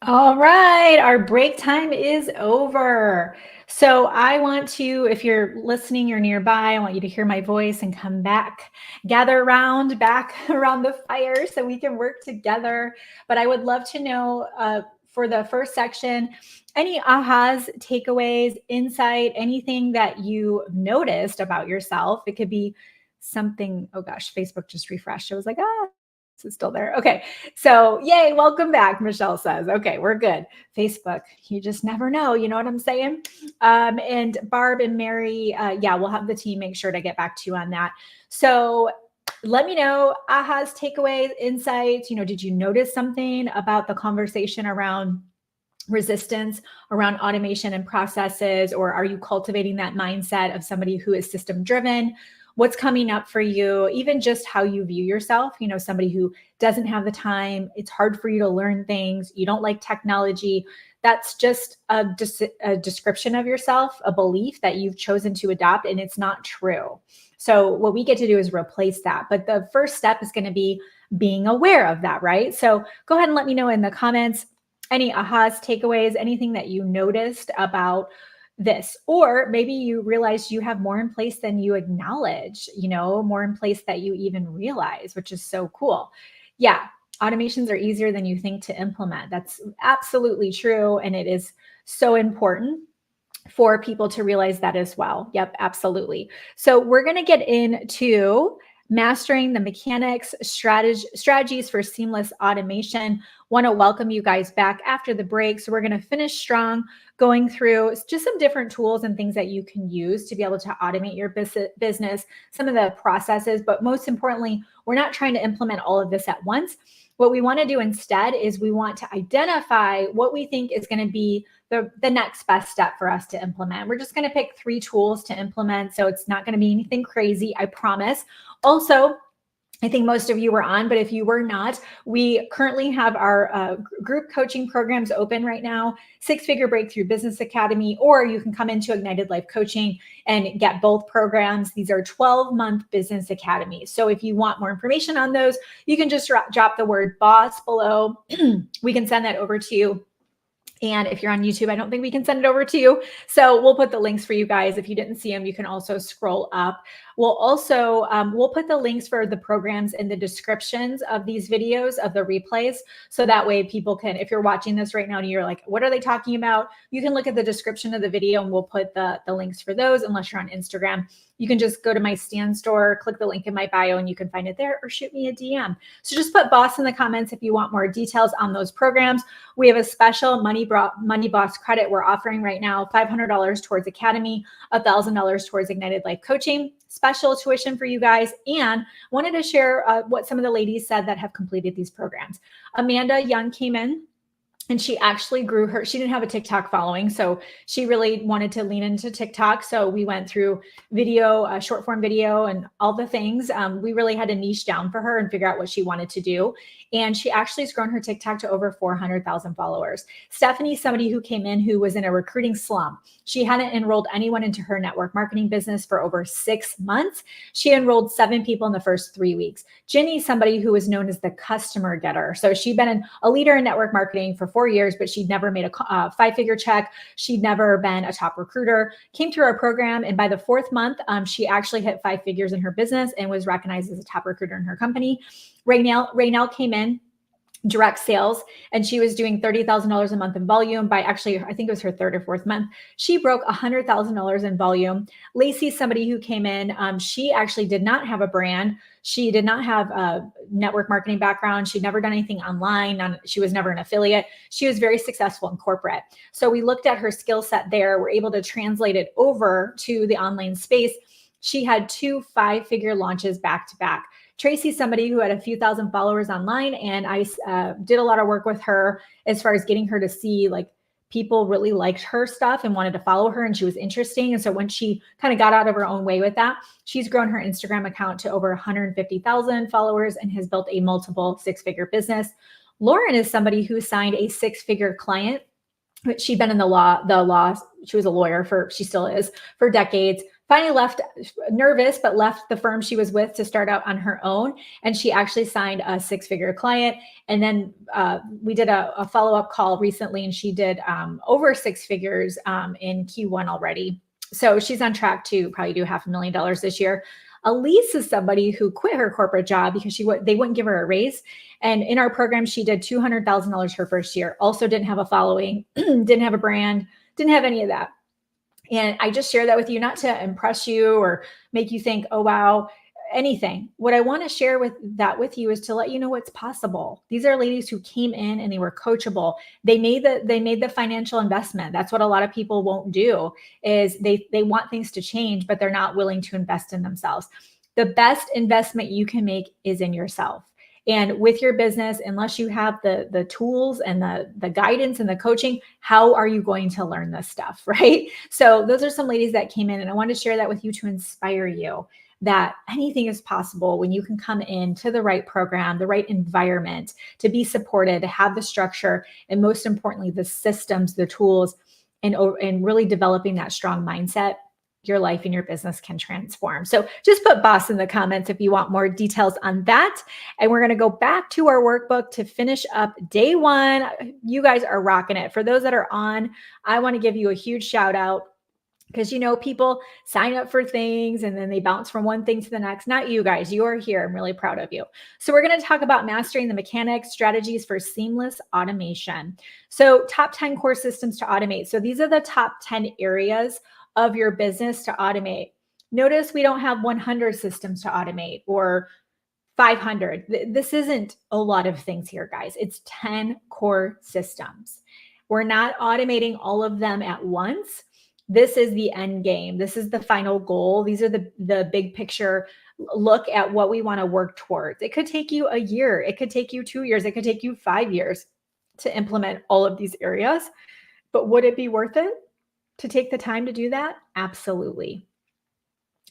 A: All right, our break time is over. So I want to, if you're listening, you're nearby, I want you to hear my voice and come back, gather around, back around the fire so we can work together. But I would love to know for the first section, any ahas, takeaways, insight, anything that you noticed about yourself. It could be something, oh gosh, Facebook just refreshed. I was like, it's still there. Okay. So, yay, welcome back, Michelle says. Okay, we're good. Facebook, you just never know. You know what I'm saying? And Barb and Mary, yeah, we'll have the team make sure to get back to you on that. So, let me know ahas, takeaways, insights. Did you notice something about the conversation around resistance, around automation and processes, or are you cultivating that mindset of somebody who is system driven? What's coming up for you, even just how you view yourself, somebody who doesn't have the time, it's hard for you to learn things, you don't like technology. That's just a description of yourself, a belief that you've chosen to adopt, and it's not true. So what we get to do is replace that. But the first step is going to be being aware of that, right? So go ahead and let me know in the comments any ahas, takeaways, anything that you noticed about this, or maybe you realize you have more in place than you acknowledge, more in place that you even realize, which is so cool. Yeah, automations are easier than you think to implement. That's absolutely true. And it is so important for people to realize that as well. Yep, absolutely. So we're going to get into mastering the mechanics, strategies for seamless automation. Want to welcome you guys back after the break. So we're going to finish strong, going through just some different tools and things that you can use to be able to automate your business, some of the processes, but most importantly, we're not trying to implement all of this at once. What we want to do instead is we want to identify what we think is going to be the next best step for us to implement. We're just going to pick 3 tools to implement. So it's not going to be anything crazy, I promise. Also, I think most of you were on, but if you were not, we currently have our group coaching programs open right now, 6-Figure Breakthrough Business Academy, or you can come into Ignited Life Coaching and get both programs. These are 12-month business academies. So if you want more information on those, you can just drop the word boss below. We can send that over to you. And if you're on YouTube, I don't think we can send it over to you. So we'll put the links for you guys. If you didn't see them, you can also scroll up. We'll also, we'll put the links for the programs in the descriptions of these videos, of the replays. So that way people can, if you're watching this right now and you're like, what are they talking about? You can look at the description of the video and we'll put the links for those, unless you're on Instagram. You can just go to my Stan store, click the link in my bio, and you can find it there, or shoot me a DM. So just put boss in the comments if you want more details on those programs. We have a special Money Boss credit we're offering right now, $500 towards Academy, $1,000 towards Ignited Life Coaching. Special tuition for you guys. And wanted to share what some of the ladies said that have completed these programs. Amanda Young came in, and she actually grew she didn't have a TikTok following. So she really wanted to lean into TikTok. So we went through video, short form video, and all the things. We really had to niche down for her and figure out what she wanted to do. And she actually has grown her TikTok to over 400,000 followers. Stephanie, somebody who came in who was in a recruiting slump. She hadn't enrolled anyone into her network marketing business for over 6 months. She enrolled 7 people in the first 3 weeks. Ginny, somebody who was known as the customer getter. So she'd been a leader in network marketing for 4 years, but she'd never made a 5-figure check. She'd never been a top recruiter, came through our program. And by the 4th month, she actually hit 5 figures in her business and was recognized as a top recruiter in her company. Raynell came in, direct sales, and she was doing $30,000 a month in volume. By actually, I think it was her 3rd or 4th month, she broke $100,000 in volume. Lacey, somebody who came in, she actually did not have a brand. She did not have a network marketing background. She'd never done anything online. She was never an affiliate. She was very successful in corporate. So we looked at her skill set there. We're able to translate it over to the online space. She had 2 5-figure launches back to back. Tracy, somebody who had a few thousand followers online, and I did a lot of work with her as far as getting her to see, like, people really liked her stuff and wanted to follow her, and she was interesting. And so when she kind of got out of her own way with that, she's grown her Instagram account to over 150,000 followers and has built a multiple 6-figure business. Lauren is somebody who signed a 6-figure client. She'd been in the law, she was a lawyer she still is, for decades. finally left, nervous, but left the firm she was with to start out on her own. And she actually signed a 6-figure client. And then we did a follow-up call recently, and she did over 6 figures in Q1 already. So she's on track to probably do $500,000 this year. Elise is somebody who quit her corporate job because they wouldn't give her a raise. And in our program, she did $200,000 her first year. Also didn't have a following, didn't have a brand, didn't have any of that. And I just share that with you, not to impress you or make you think, oh, wow, anything. What I want to share with you is to let you know what's possible. These are ladies who came in and they were coachable. They made the financial investment. That's what a lot of people won't do, is they want things to change, but they're not willing to invest in themselves. The best investment you can make is in yourself. And with your business, unless you have the tools and the guidance and the coaching, how are you going to learn this stuff, right? So those are some ladies that came in, and I wanted to share that with you to inspire you that anything is possible when you can come into the right program, the right environment, to be supported, to have the structure, and most importantly, the systems, the tools, and really developing that strong mindset. Your life and your business can transform. So just put boss in the comments if you want more details on that. And we're going to go back to our workbook to finish up day 1. You guys are rocking it. For those that are on, I want to give you a huge shout out, because, people sign up for things and then they bounce from one thing to the next. Not you guys. You are here. I'm really proud of you. So we're going to talk about mastering the mechanics, strategies for seamless automation. So top 10 core systems to automate. So these are the top 10 areas of your business to automate. Notice we don't have 100 systems to automate or 500. This isn't a lot of things here, guys. It's 10 core systems. We're not automating all of them at once. This is the end game. This is the final goal. These are the big picture look at what we want to work towards. It could take you a year. It could take you 2 years. It could take you 5 years to implement all of these areas. But would it be worth it to take the time to do that? Absolutely.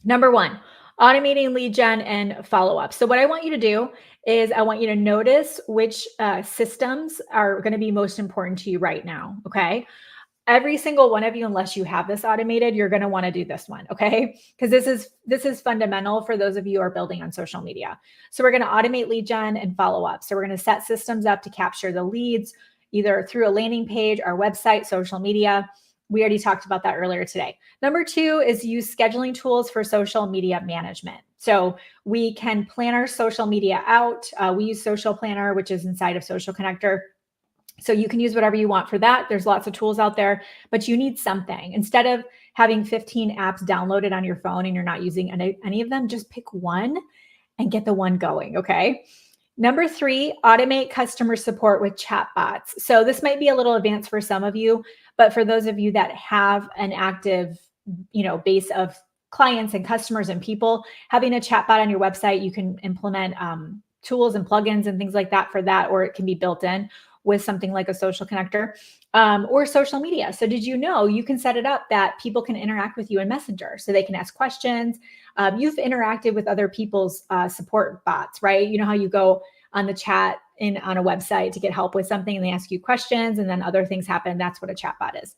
A: Number 1, automating lead gen and follow-up. So what I want you to do is I want you to notice which systems are going to be most important to you right now. Okay. Every single one of you, unless you have this automated, you're going to want to do this one. Okay. Because this is fundamental for those of you who are building on social media. So we're going to automate lead gen and follow-up. So we're going to set systems up to capture the leads, either through a landing page, our website, social media. We already talked about that earlier today. Number 2 is use scheduling tools for social media management. So we can plan our social media out. We use Social Planner, which is inside of Social Connector. So you can use whatever you want for that. There's lots of tools out there, but you need something. Instead of having 15 apps downloaded on your phone and you're not using any of them, just pick one and get the one going, okay? Number 3, automate customer support with chatbots. So this might be a little advanced for some of you, but for those of you that have an active, base of clients and customers and people, having a chatbot on your website, you can implement tools and plugins and things like that for that, or it can be built in with something like a Social Connector or social media. So did you know you can set it up that people can interact with you in Messenger, so they can ask questions. You've interacted with other people's support bots, right? You know how you go on the chat on a website to get help with something and they ask you questions and then other things happen. That's what a chatbot is.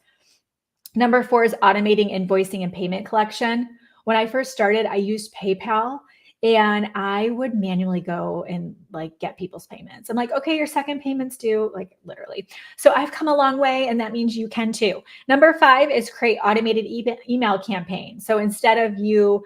A: Number 4 is automating invoicing and payment collection. When I first started, I used PayPal. And I would manually go and get people's payments. I'm like, okay, your second payment's due, literally. So I've come a long way, and that means you can too. Number 5 is create automated email campaigns. So instead of you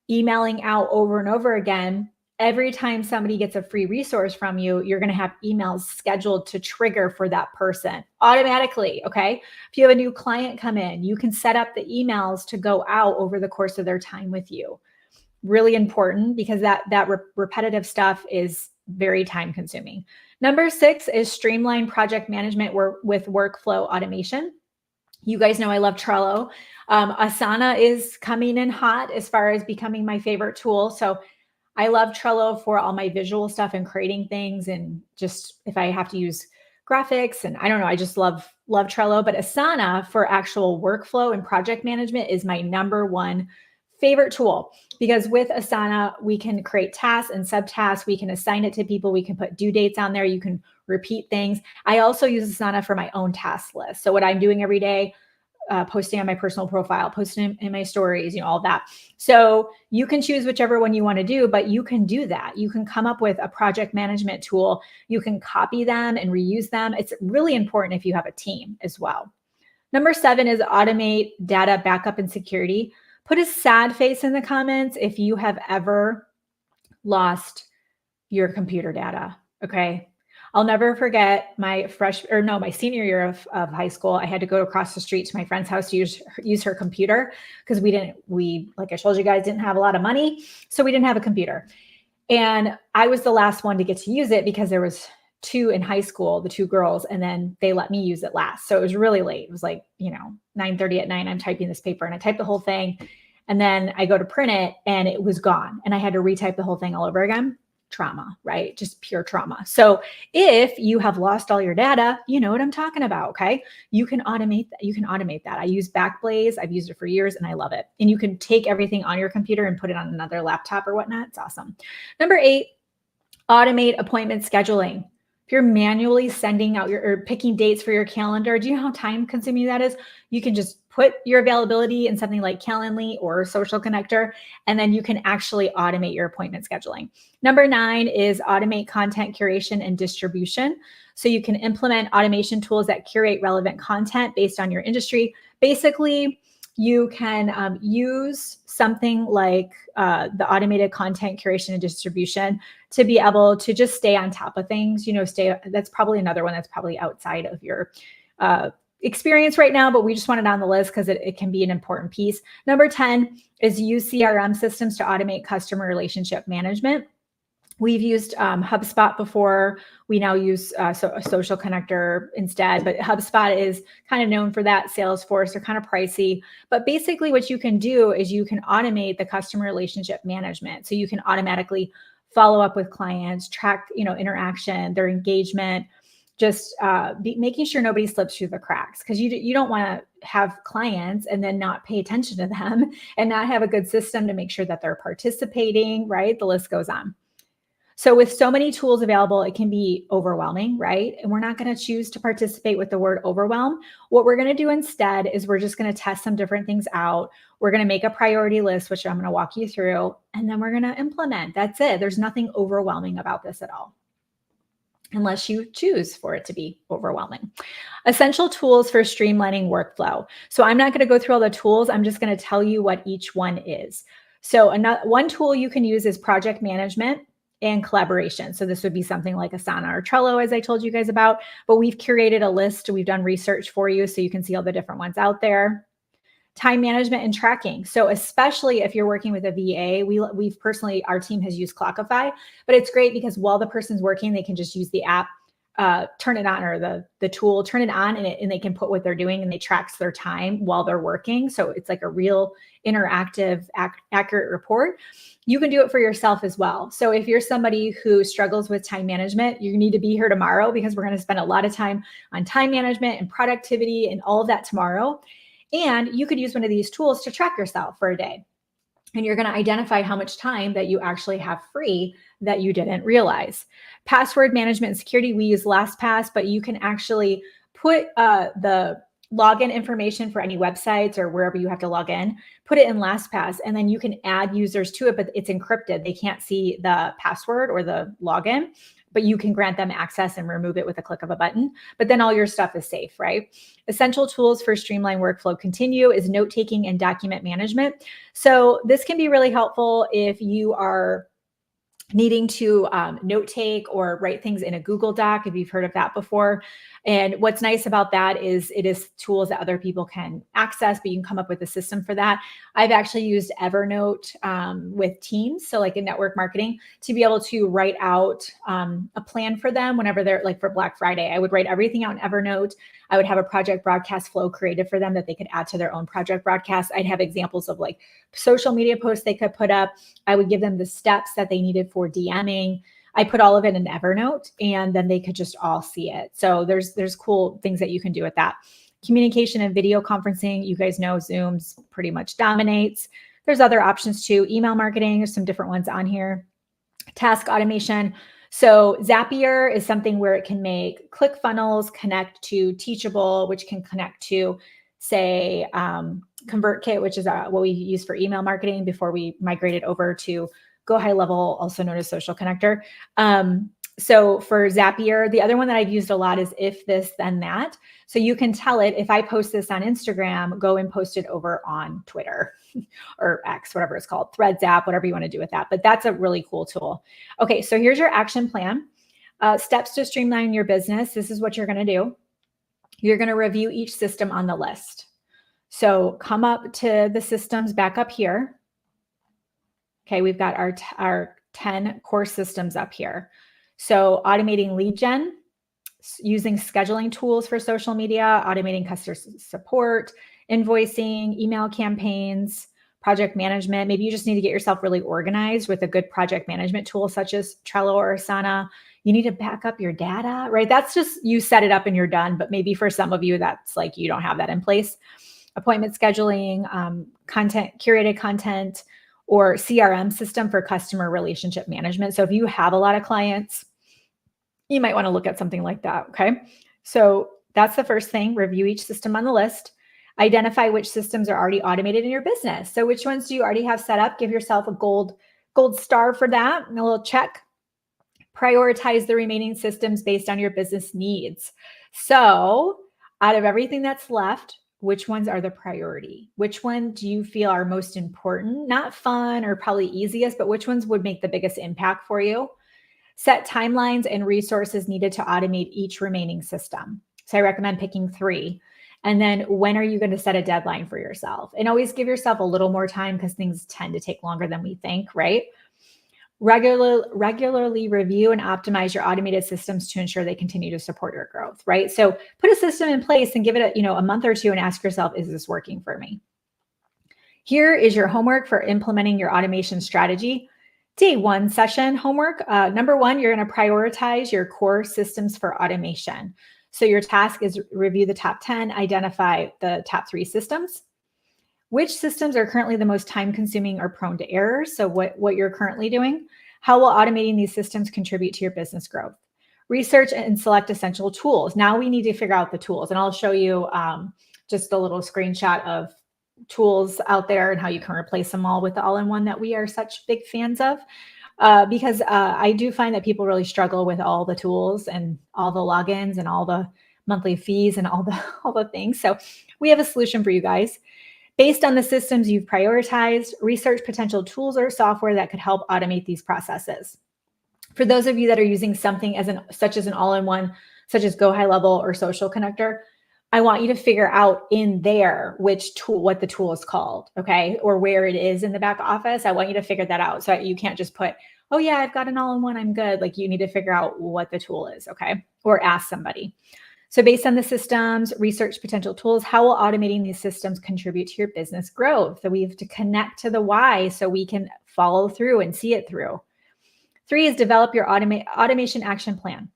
A: emailing out over and over again, every time somebody gets a free resource from you, you're going to have emails scheduled to trigger for that person automatically. Okay. If you have a new client come in, you can set up the emails to go out over the course of their time with you. Really important, because that repetitive stuff is very time consuming. Number 6 is streamline project management with workflow automation. You guys know I love Trello. Asana is coming in hot as far as becoming my favorite tool. So I love Trello for all my visual stuff and creating things, and just if I have to use graphics, and I don't know, I just love Trello. But Asana for actual workflow and project management is my number 1 favorite tool, because with Asana, we can create tasks and subtasks. We can assign it to people. We can put due dates on there. You can repeat things. I also use Asana for my own task list. So what I'm doing every day, posting on my personal profile, posting in my stories, all that. So you can choose whichever one you want to do, but you can do that. You can come up with a project management tool. You can copy them and reuse them. It's really important if you have a team as well. Number 7 is automate data backup and security. Put a sad face in the comments if you have ever lost your computer data. Okay. I'll never forget my senior year of high school. I had to go across the street to my friend's house to use her computer because we, like I told you guys, didn't have a lot of money. So we didn't have a computer. And I was the last one to get to use it because there was 2 in high school, the 2 girls, and then they let me use it last. So it was really late. It was like, 9:30 at night. I'm typing this paper and I typed the whole thing. And then I go to print it and it was gone. And I had to retype the whole thing all over again. Trauma, right? Just pure trauma. So if you have lost all your data, you know what I'm talking about. Okay. You can automate that. You can automate that. I use Backblaze. I've used it for years and I love it. And you can take everything on your computer and put it on another laptop or whatnot. It's awesome. Number 8, automate appointment scheduling. If you're manually sending out or picking dates for your calendar, do you know how time consuming that is? You can just put your availability in something like Calendly or Social Connector, and then you can actually automate your appointment scheduling. Number 9 is automate content curation and distribution. So you can implement automation tools that curate relevant content based on your industry. Basically, you can use something like the automated content curation and distribution to be able to just stay on top of things. That's probably another one that's probably outside of your experience right now, but we just want it on the list because it can be an important piece. Number 10 is use CRM systems to automate customer relationship management. We've used HubSpot before. We now use a Social Connector instead, but HubSpot is kind of known for that. Salesforce are kind of pricey, but basically what you can do is you can automate the customer relationship management. So you can automatically follow up with clients, track, interaction, their engagement, just making sure nobody slips through the cracks, because you don't want to have clients and then not pay attention to them and not have a good system to make sure that they're participating, right? The list goes on. So with so many tools available, it can be overwhelming, right? And we're not going to choose to participate with the word overwhelm. What we're going to do instead is we're just going to test some different things out. We're going to make a priority list, which I'm going to walk you through, and then we're going to implement. That's it. There's nothing overwhelming about this at all, unless you choose for it to be overwhelming. Essential tools for streamlining workflow. So I'm not going to go through all the tools. I'm just going to tell you what each one is. So one tool you can use is project management and collaboration. So this would be something like Asana or Trello, as I told you guys about, but we've curated a list. We've done research for you so you can see all the different ones out there. Time management and tracking. So especially if you're working with a VA, we've personally, our team has used Clockify, but it's great because while the person's working, they can just use the app, turn it on, or the tool, turn it on, and they can put what they're doing, and they tracks their time while they're working. So it's like a real interactive, accurate report. You can do it for yourself as well. So if you're somebody who struggles with time management, you need to be here tomorrow, because we're going to spend a lot of time on time management and productivity and all of that tomorrow. And you could use one of these tools to track yourself for a day. And you're going to identify how much time that you actually have free that you didn't realize. Password management and security, we use LastPass, but you can actually put the login information for any websites or wherever you have to log in, put it in LastPass, and then you can add users to it, but it's encrypted. They can't see the password or the login, but you can grant them access and remove it with a click of a button. But then all your stuff is safe, right? Essential tools for streamlined workflow continue is note-taking and document management. So this can be really helpful if you are needing to note take or write things in a Google Doc, if you've heard of that before. And what's nice about that is it is tools that other people can access, but you can come up with a system for that. I've actually used Evernote with teams, so like in network marketing, to be able to write out a plan for them whenever they're, like for Black Friday. I would write everything out in Evernote. I would have a project broadcast flow created for them that they could add to their own project broadcast. I'd have examples of like social media posts they could put up. I would give them the steps that they needed for DMing. I put all of it in Evernote, and then they could just all see it. So there's cool things that you can do with that. Communication and video conferencing, you guys know Zoom's pretty much dominates. There's other options too. Email marketing, there's some different ones on here. Task automation. So Zapier is something where it can make ClickFunnels connect to Teachable, which can connect to say ConvertKit, which is what we use for email marketing before we migrated over to Go High Level, also known as Social Connector. So for Zapier, the other one that I've used a lot is If This Then That. So you can tell it, if I post this on Instagram, go and post it over on Twitter or X, whatever it's called, Threads app, whatever you want to do with that. But that's a really cool tool. Okay, so here's your action plan. Steps to streamline your business. This is what you're going to do. You're going to review each system on the list. So come up to the systems back up here. Okay, we've got our 10 core systems up here. So automating lead gen, using scheduling tools for social media, automating customer support, invoicing, email campaigns, project management. Maybe you just need to get yourself really organized with a good project management tool such as Trello or Asana. You need to back up your data, right? That's just, you set it up and you're done. But maybe for some of you, that's like, you don't have that in place. Appointment scheduling, content, curated content, or CRM system for customer relationship management. So if you have a lot of clients, you might want to look at something like that, okay? So that's the first thing, review each system on the list. Identify which systems are already automated in your business. So which ones do you already have set up? Give yourself a gold star for that, and a little check. Prioritize the remaining systems based on your business needs. So out of everything that's left, which ones are the priority? Which one do you feel are most important? Not fun or probably easiest, but which ones would make the biggest impact for you? Set timelines and resources needed to automate each remaining system. So I recommend picking 3. And then when are you going to set a deadline for yourself? And always give yourself a little more time because things tend to take longer than we think, right? Regularly review and optimize your automated systems to ensure they continue to support your growth, right? So put a system in place and give it a month or 2 and ask yourself, is this working for me? Here is your homework for implementing your automation strategy. Day 1 session homework. Number 1, you're going to prioritize your core systems for automation. So your task is review the top 10, identify the top 3 systems. Which systems are currently the most time consuming or prone to errors? So what you're currently doing. How will automating these systems contribute to your business growth? Research and select essential tools. Now we need to figure out the tools, and I'll show you just a little screenshot of tools out there and how you can replace them all with the all-in-one that we are such big fans of. Because I do find that people really struggle with all the tools and all the logins and all the monthly fees and all the things. So we have a solution for you guys. Based on the systems you've prioritized, research potential tools or software that could help automate these processes. For those of you that are using something such as an all-in-one, such as Go High Level or Social Connector, I want you to figure out in there which tool, what the tool is called, okay? Or where it is in the back office. I want you to figure that out. So you can't just put, oh yeah, I've got an all-in-one, I'm good. Like you need to figure out what the tool is, okay? Or ask somebody. So based on the systems, research potential tools, how will automating these systems contribute to your business growth? So we have to connect to the why so we can follow through and see it through. 3 is develop your automation action plan.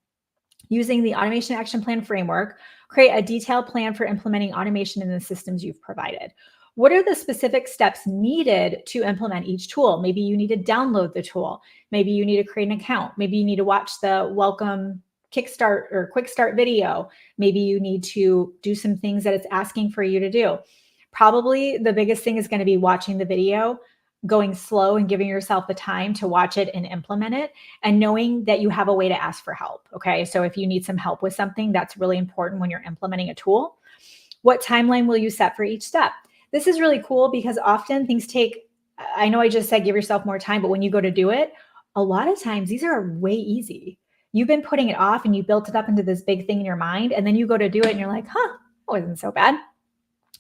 A: Using the automation action plan framework, create a detailed plan for implementing automation in the systems you've provided. What are the specific steps needed to implement each tool? Maybe you need to download the tool. Maybe you need to create an account. Maybe you need to watch the welcome kickstart or quick start video. Maybe you need to do some things that it's asking for you to do. Probably the biggest thing is going to be watching the video, going slow and giving yourself the time to watch it and implement it, and knowing that you have a way to ask for help. Okay. So if you need some help with something, that's really important when you're implementing a tool. What timeline will you set for each step? This is really cool because often things take, I know I just said give yourself more time, but when you go to do it, a lot of times these are way easy. You've been putting it off and you built it up into this big thing in your mind, and then you go to do it and you're like, that wasn't so bad.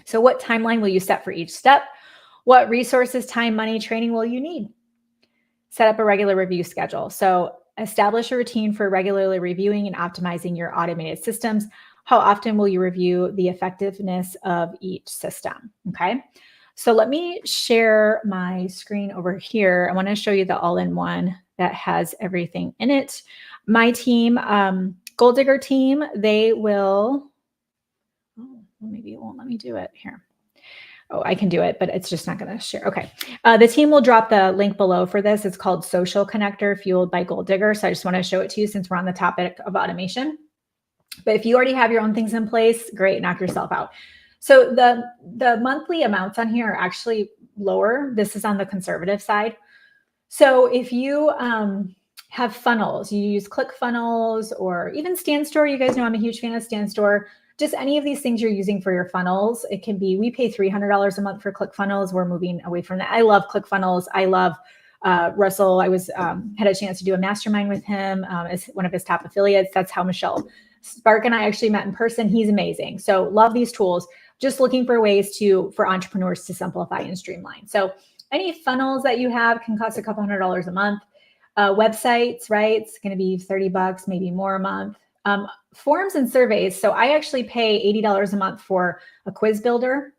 A: So what timeline will you set for each step? What resources, time, money, training will you need? Set up a regular review schedule. So establish a routine for regularly reviewing and optimizing your automated systems. How often will you review the effectiveness of each system? Okay. So let me share my screen over here. I want to show you the all-in-one that has everything in it. My team, Goal Digger team, they will, maybe it won't let me do it here. Oh, I can do it, but it's just not going to share. Okay. The team will drop the link below for this. It's called Social Connector, fueled by Goal Digger. So I just want to show it to you since we're on the topic of automation. But if you already have your own things in place, great, knock yourself out. So the monthly amounts on here are actually lower. This is on the conservative side. So if you have funnels, you use ClickFunnels or even StanStore. You guys know I'm a huge fan of StanStore. Just any of these things you're using for your funnels. It can be, we pay $300 a month for ClickFunnels. We're moving away from that. I love ClickFunnels. I love Russell. I was had a chance to do a mastermind with him as one of his top affiliates. That's how Michelle Spark and I actually met in person. He's amazing. So love these tools. Just looking for ways for entrepreneurs to simplify and streamline. So any funnels that you have can cost a couple $100 a month. Websites, right? It's going to be $30, maybe more a month. Forms and surveys. So I actually pay $80 a month for a quiz builder.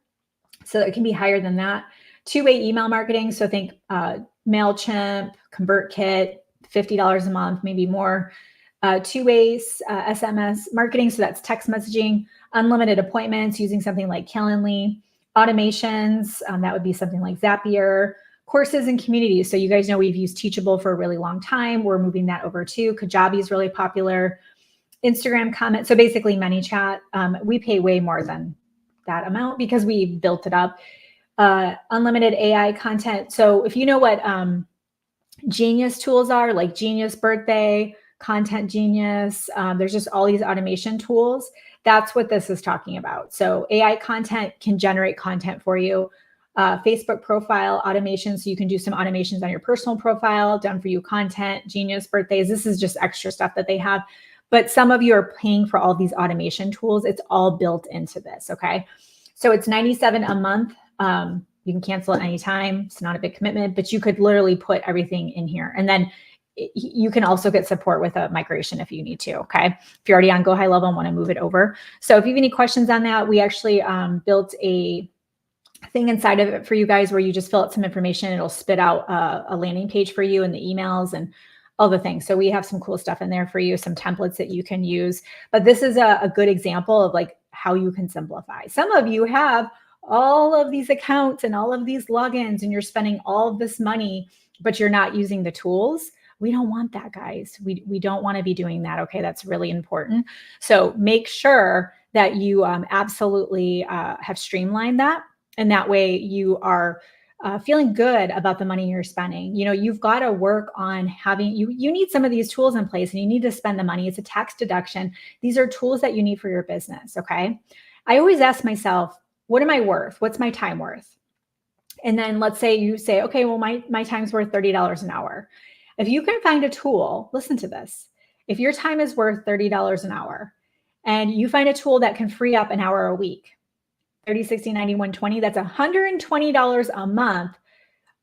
A: So it can be higher than that. Two-way email marketing. So think MailChimp, ConvertKit, $50 a month, maybe more. Two-way SMS marketing. So that's text messaging, unlimited appointments using something like Calendly, automations. That would be something like Zapier, courses and communities. So you guys know we've used Teachable for a really long time. We're moving that over too. Kajabi is really popular. Instagram comments. So basically ManyChat. We pay way more than that amount because we built it up. Unlimited AI content. So if you know what Genius tools are, like Genius Birthday, Content Genius, there's just all these automation tools. That's what this is talking about. So AI content can generate content for you. Facebook profile automation. So you can do some automations on your personal profile, done for you content, Genius Birthdays. This is just extra stuff that they have. But some of you are paying for all these automation tools. It's all built into this, okay? So it's $97 a month. You can cancel at any time. It's not a big commitment, but you could literally put everything in here. And then you can also get support with a migration if you need to, okay? If you're already on Go High Level and want to move it over. So if you have any questions on that, we actually built a thing inside of it for you guys where you just fill out some information. It'll spit out a landing page for you and the emails and all the things. So we have some cool stuff in there for you, some templates that you can use. But this is a good example of like how you can simplify. Some of you have all of these accounts and all of these logins and you're spending all of this money, but you're not using the tools. We don't want that, guys. We don't want to be doing that. Okay, that's really important. So make sure that you absolutely have streamlined that. And that way you are feeling good about the money you're spending. You know, you've got to work on having, you need some of these tools in place and you need to spend the money. It's a tax deduction. These are tools that you need for your business, okay? I always ask myself, what am I worth? What's my time worth? And then let's say you say, okay, well, my time's worth $30 an hour. If you can find a tool, listen to this. If your time is worth $30 an hour and you find a tool that can free up an hour a week, 30, 60, 90, 120, that's $120 a month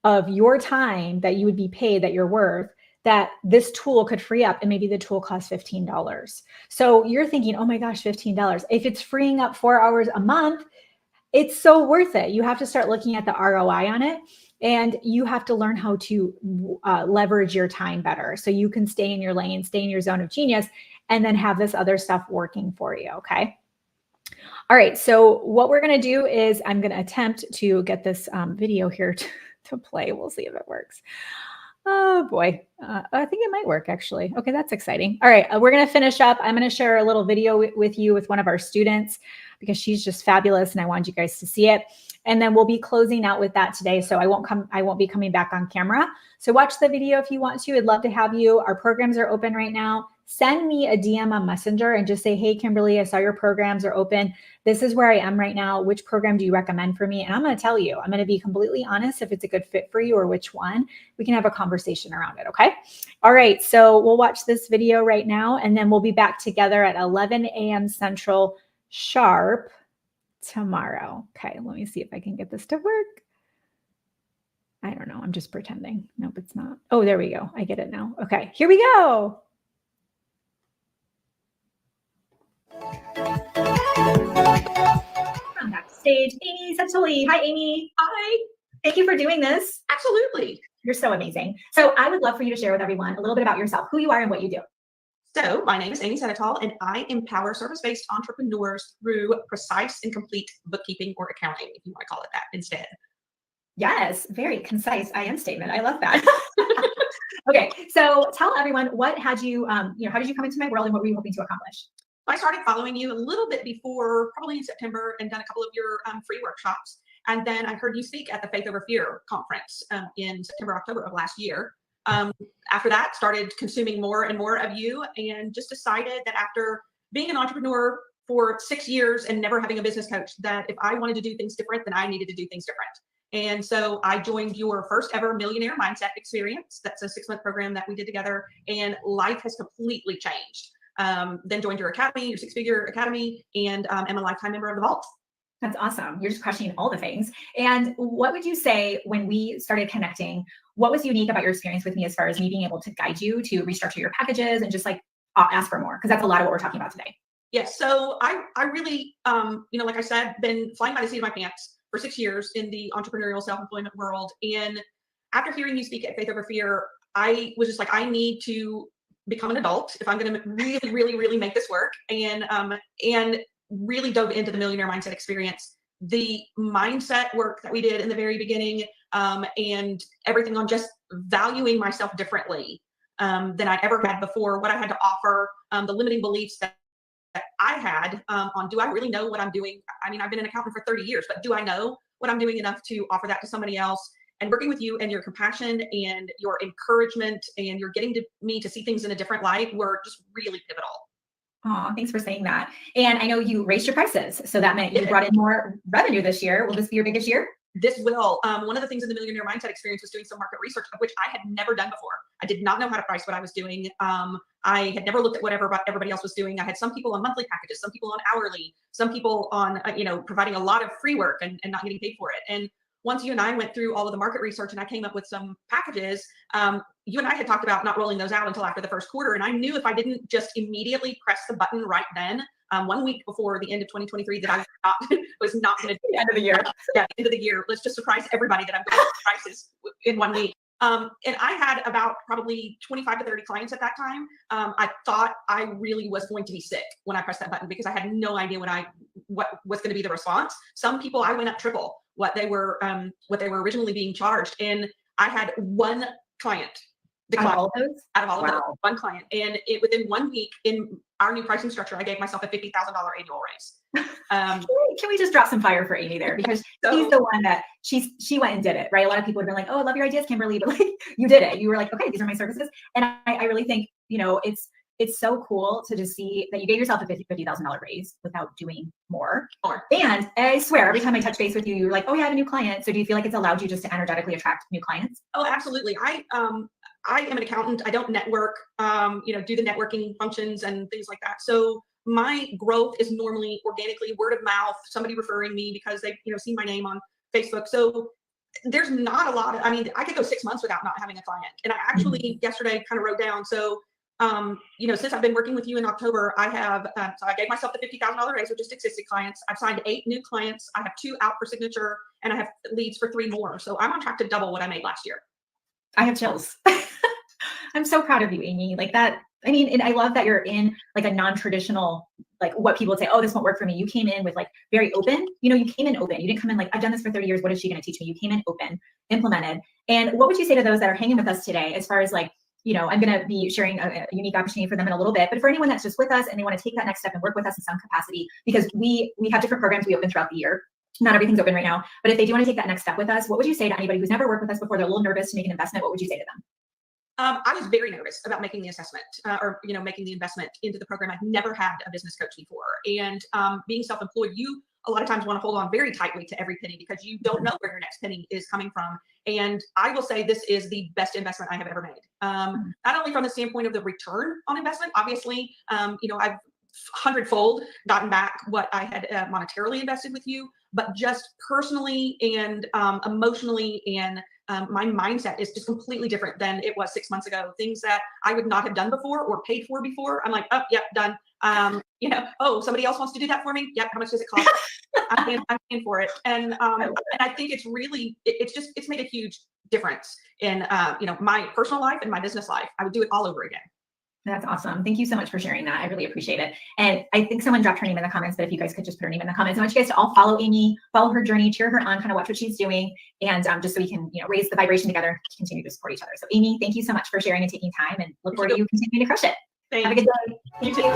A: of your time that you would be paid that you're worth that this tool could free up. And maybe the tool costs $15. So you're thinking, oh my gosh, $15. If it's freeing up 4 hours a month, it's so worth it. You have to start looking at the ROI on it. And you have to learn how to leverage your time better so you can stay in your lane, stay in your zone of genius, and then have this other stuff working for you, okay? All right, so what we're gonna do is I'm gonna attempt to get this video here to play. We'll see if it works. Oh boy, I think it might work actually. Okay, that's exciting. All right, we're gonna finish up. I'm gonna share a little video with you with one of our students because she's just fabulous and I want you guys to see it. And then we'll be closing out with that today. So I won't be coming back on camera. So watch the video if you want to. I'd love to have you. Our programs are open right now. Send me a DM on Messenger and just say, hey, Kimberly, I saw your programs are open. This is where I am right now. Which program do you recommend for me? And I'm going to tell you, I'm going to be completely honest if it's a good fit for you or which one. We can have a conversation around it, okay? All right, so we'll watch this video right now, and then we'll be back together at 11 a.m. Central sharp tomorrow. Okay, let me see if I can get this to work. I don't know. I'm just pretending. Nope, it's not. Oh, there we go. I get it now. Okay, here we go. I'm backstage. Amy Santoli. Hi, Amy.
C: Hi.
A: Thank you for doing this.
C: Absolutely.
A: You're so amazing. So I would love for you to share with everyone a little bit about yourself, who you are and what you do.
C: So my name is Amy Senatol, and I empower service-based entrepreneurs through precise and complete bookkeeping or accounting, if you want to call it that instead.
A: Yes, very concise I am statement. I love that. Okay, so tell everyone what had you, how did you come into my world and what were you hoping to accomplish?
C: I started following you a little bit before, probably in September, and done a couple of your free workshops. And then I heard you speak at the Faith Over Fear conference in September, October of last year. After that, started consuming more and more of you, and just decided that after being an entrepreneur for 6 years and never having a business coach, that if I wanted to do things different, then I needed to do things different. And so I joined your first ever Millionaire Mindset Experience. That's a 6-month program that we did together, and life has completely changed. Then joined your academy, your 6-figure academy, and am a lifetime member of the Vault.
A: That's awesome. You're just crushing all the things. And what would you say when we started connecting, what was unique about your experience with me as far as me being able to guide you to restructure your packages and just like ask for more? Because that's a lot of what we're talking about today.
C: Yes. So I really, like I said, been flying by the seat of my pants for 6 years in the entrepreneurial self-employment world. And after hearing you speak at Faith Over Fear, I was just like, I need to become an adult if I'm going to really, really, really make this work. And really dove into the Millionaire Mindset Experience, the mindset work that we did in the very beginning, and everything on just valuing myself differently than I ever had before, what I had to offer, the limiting beliefs that I had on, do I really know what I'm doing? I mean, I've been an accountant for 30 years, but do I know what I'm doing enough to offer that to somebody else? And working with you and your compassion and your encouragement and you're getting me to see things in a different light were just really pivotal.
A: Oh, thanks for saying that. And I know you raised your prices, so that meant you brought in more revenue this year. Will this be your biggest year?
C: This will. One of the things in the Millionaire Mindset Experience was doing some market research, of which I had never done before. I did not know how to price what I was doing. I had never looked at what everybody else was doing. I had some people on monthly packages, some people on hourly, some people on, providing a lot of free work and not getting paid for it. And once you and I went through all of the market research and I came up with some packages, you and I had talked about not rolling those out until after the first quarter. And I knew if I didn't just immediately press the button right then, 1 week before the end of 2023, that I was not going to do the end of the year. Yeah, end of the year. Let's just surprise everybody that I'm going to prices in 1 week. And I had about probably 25 to 30 clients at that time. I thought I really was going to be sick when I pressed that button because I had no idea what was going to be the response. Some people I went up triple what they were originally being charged, and I had one client decline out of all of those, one client, and within 1 week in our new pricing structure, I gave myself a $50,000 annual raise.
A: Can we just drop some fire for Amy there, because she's the one that she went and did it, right? A lot of people would be like, oh, I love your ideas, Kimberly, but like you did it. You were like, okay, these are my services. And I really think, it's so cool to just see that you gave yourself a $50,000 raise without doing more. And I swear, every time I touch base with you, you're like, oh yeah, I have a new client. So do you feel like it's allowed you just to energetically attract new clients?
C: Oh, absolutely. I am an accountant. I don't network, do the networking functions and things like that. So my growth is normally organically word of mouth, somebody referring me because they've, seen my name on Facebook. So there's not a lot of, I could go 6 months without not having a client. And I actually yesterday kind of wrote down, so since I've been working with you in October, I have, so I gave myself the $50,000 raise with just existing clients. I've signed 8 new clients. I have 2 out for signature, and I have leads for 3 more. So I'm on track to double what I made last year.
A: I have chills. I'm so proud of you, Amy. Like that. And I love that you're in like a non-traditional, like what people would say, oh, this won't work for me. You came in with like very open, you came in open. You didn't come in like, I've done this for 30 years. What is she going to teach me? You came in open, implemented. And what would you say to those that are hanging with us today, as far as like, I'm going to be sharing a unique opportunity for them in a little bit, but for anyone that's just with us and they want to take that next step and work with us in some capacity, because we have different programs we open throughout the year. Not everything's open right now, but if they do want to take that next step with us, what would you say to anybody who's never worked with us before? They're a little nervous to make an investment. What would you say to them?
C: I was very nervous about making the assessment making the investment into the program. I've never had a business coach before. And being self-employed, you a lot of times want to hold on very tightly to every penny because you don't know where your next penny is coming from. And I will say this is the best investment I have ever made. Not only from the standpoint of the return on investment, obviously, I've 100-fold gotten back what I had monetarily invested with you, but just personally and emotionally and my mindset is just completely different than it was 6 months ago. Things that I would not have done before or paid for before. I'm like, oh, yep, done. Oh, somebody else wants to do that for me. Yep. How much does it cost? I'm paying for it. And I think it's really, it's made a huge difference in, my personal life and my business life. I would do it all over again.
A: That's awesome. Thank you so much for sharing that. I really appreciate it. And I think someone dropped her name in the comments, but if you guys could just put her name in the comments. I want you guys to all follow Amy, follow her journey, cheer her on, kind of watch what she's doing. And just so we can, raise the vibration together, continue to support each other. So Amy, thank you so much for sharing and taking time, and look forward to you continuing to crush it.
C: Thanks.
A: Have a good day.
C: You
A: Thank
C: too.
A: you.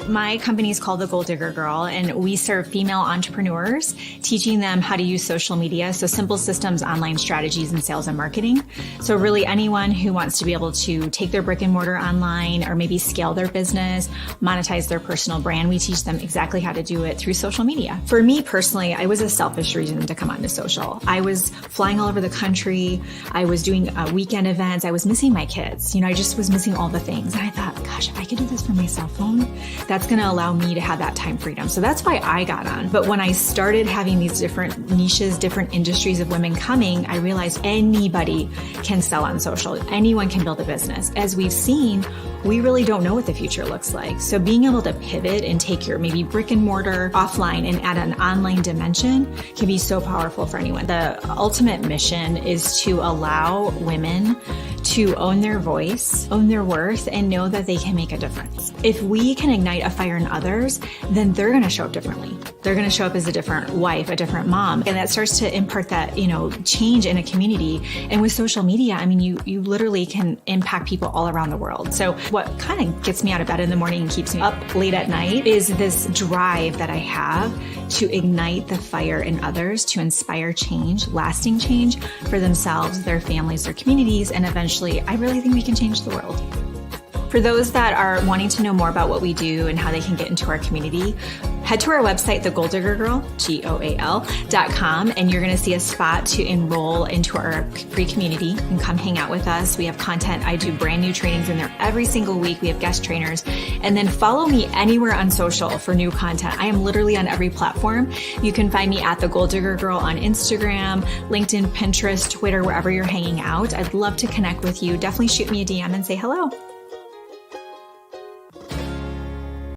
A: My company is called The Gold Digger Girl, and we serve female entrepreneurs, teaching them how to use social media. So simple systems, online strategies, and sales and marketing. So really anyone who wants to be able to take their brick and mortar online or maybe scale their business, monetize their personal brand, we teach them exactly how to do it through social media. For me personally, I was a selfish reason to come onto social. I was flying all over the country. I was doing weekend events. I was missing my kids. I just was missing all the things. And I thought, gosh, if I could do this from my cell phone, that's going to allow me to have that time freedom. So that's why I got on. But when I started having these different niches, different industries of women coming, I realized anybody can sell on social. Anyone can build a business. As we've seen, we really don't know what the future looks like. So being able to pivot and take your maybe brick and mortar offline and add an online dimension can be so powerful for anyone. The ultimate mission is to allow women to own their voice, own their worth, and know that they can make a difference. If we can ignite a fire in others, then they're going to show up differently. They're going to show up as a different wife, a different mom. And that starts to impart that, change in a community. And with social media, you literally can impact people all around the world. So what kind of gets me out of bed in the morning and keeps me up late at night is this drive that I have to ignite the fire in others, to inspire change, lasting change for themselves, their families, their communities, and eventually, I really think we can change the world. For those that are wanting to know more about what we do and how they can get into our community, head to our website, thegolddiggergirl.com, and you're going to see a spot to enroll into our free community and come hang out with us. We have content. I do brand new trainings in there every single week. We have guest trainers. And then follow me anywhere on social for new content. I am literally on every platform. You can find me at The Gold Digger Girl on Instagram, LinkedIn, Pinterest, Twitter, wherever you're hanging out. I'd love to connect with you. Definitely shoot me a DM and say hello.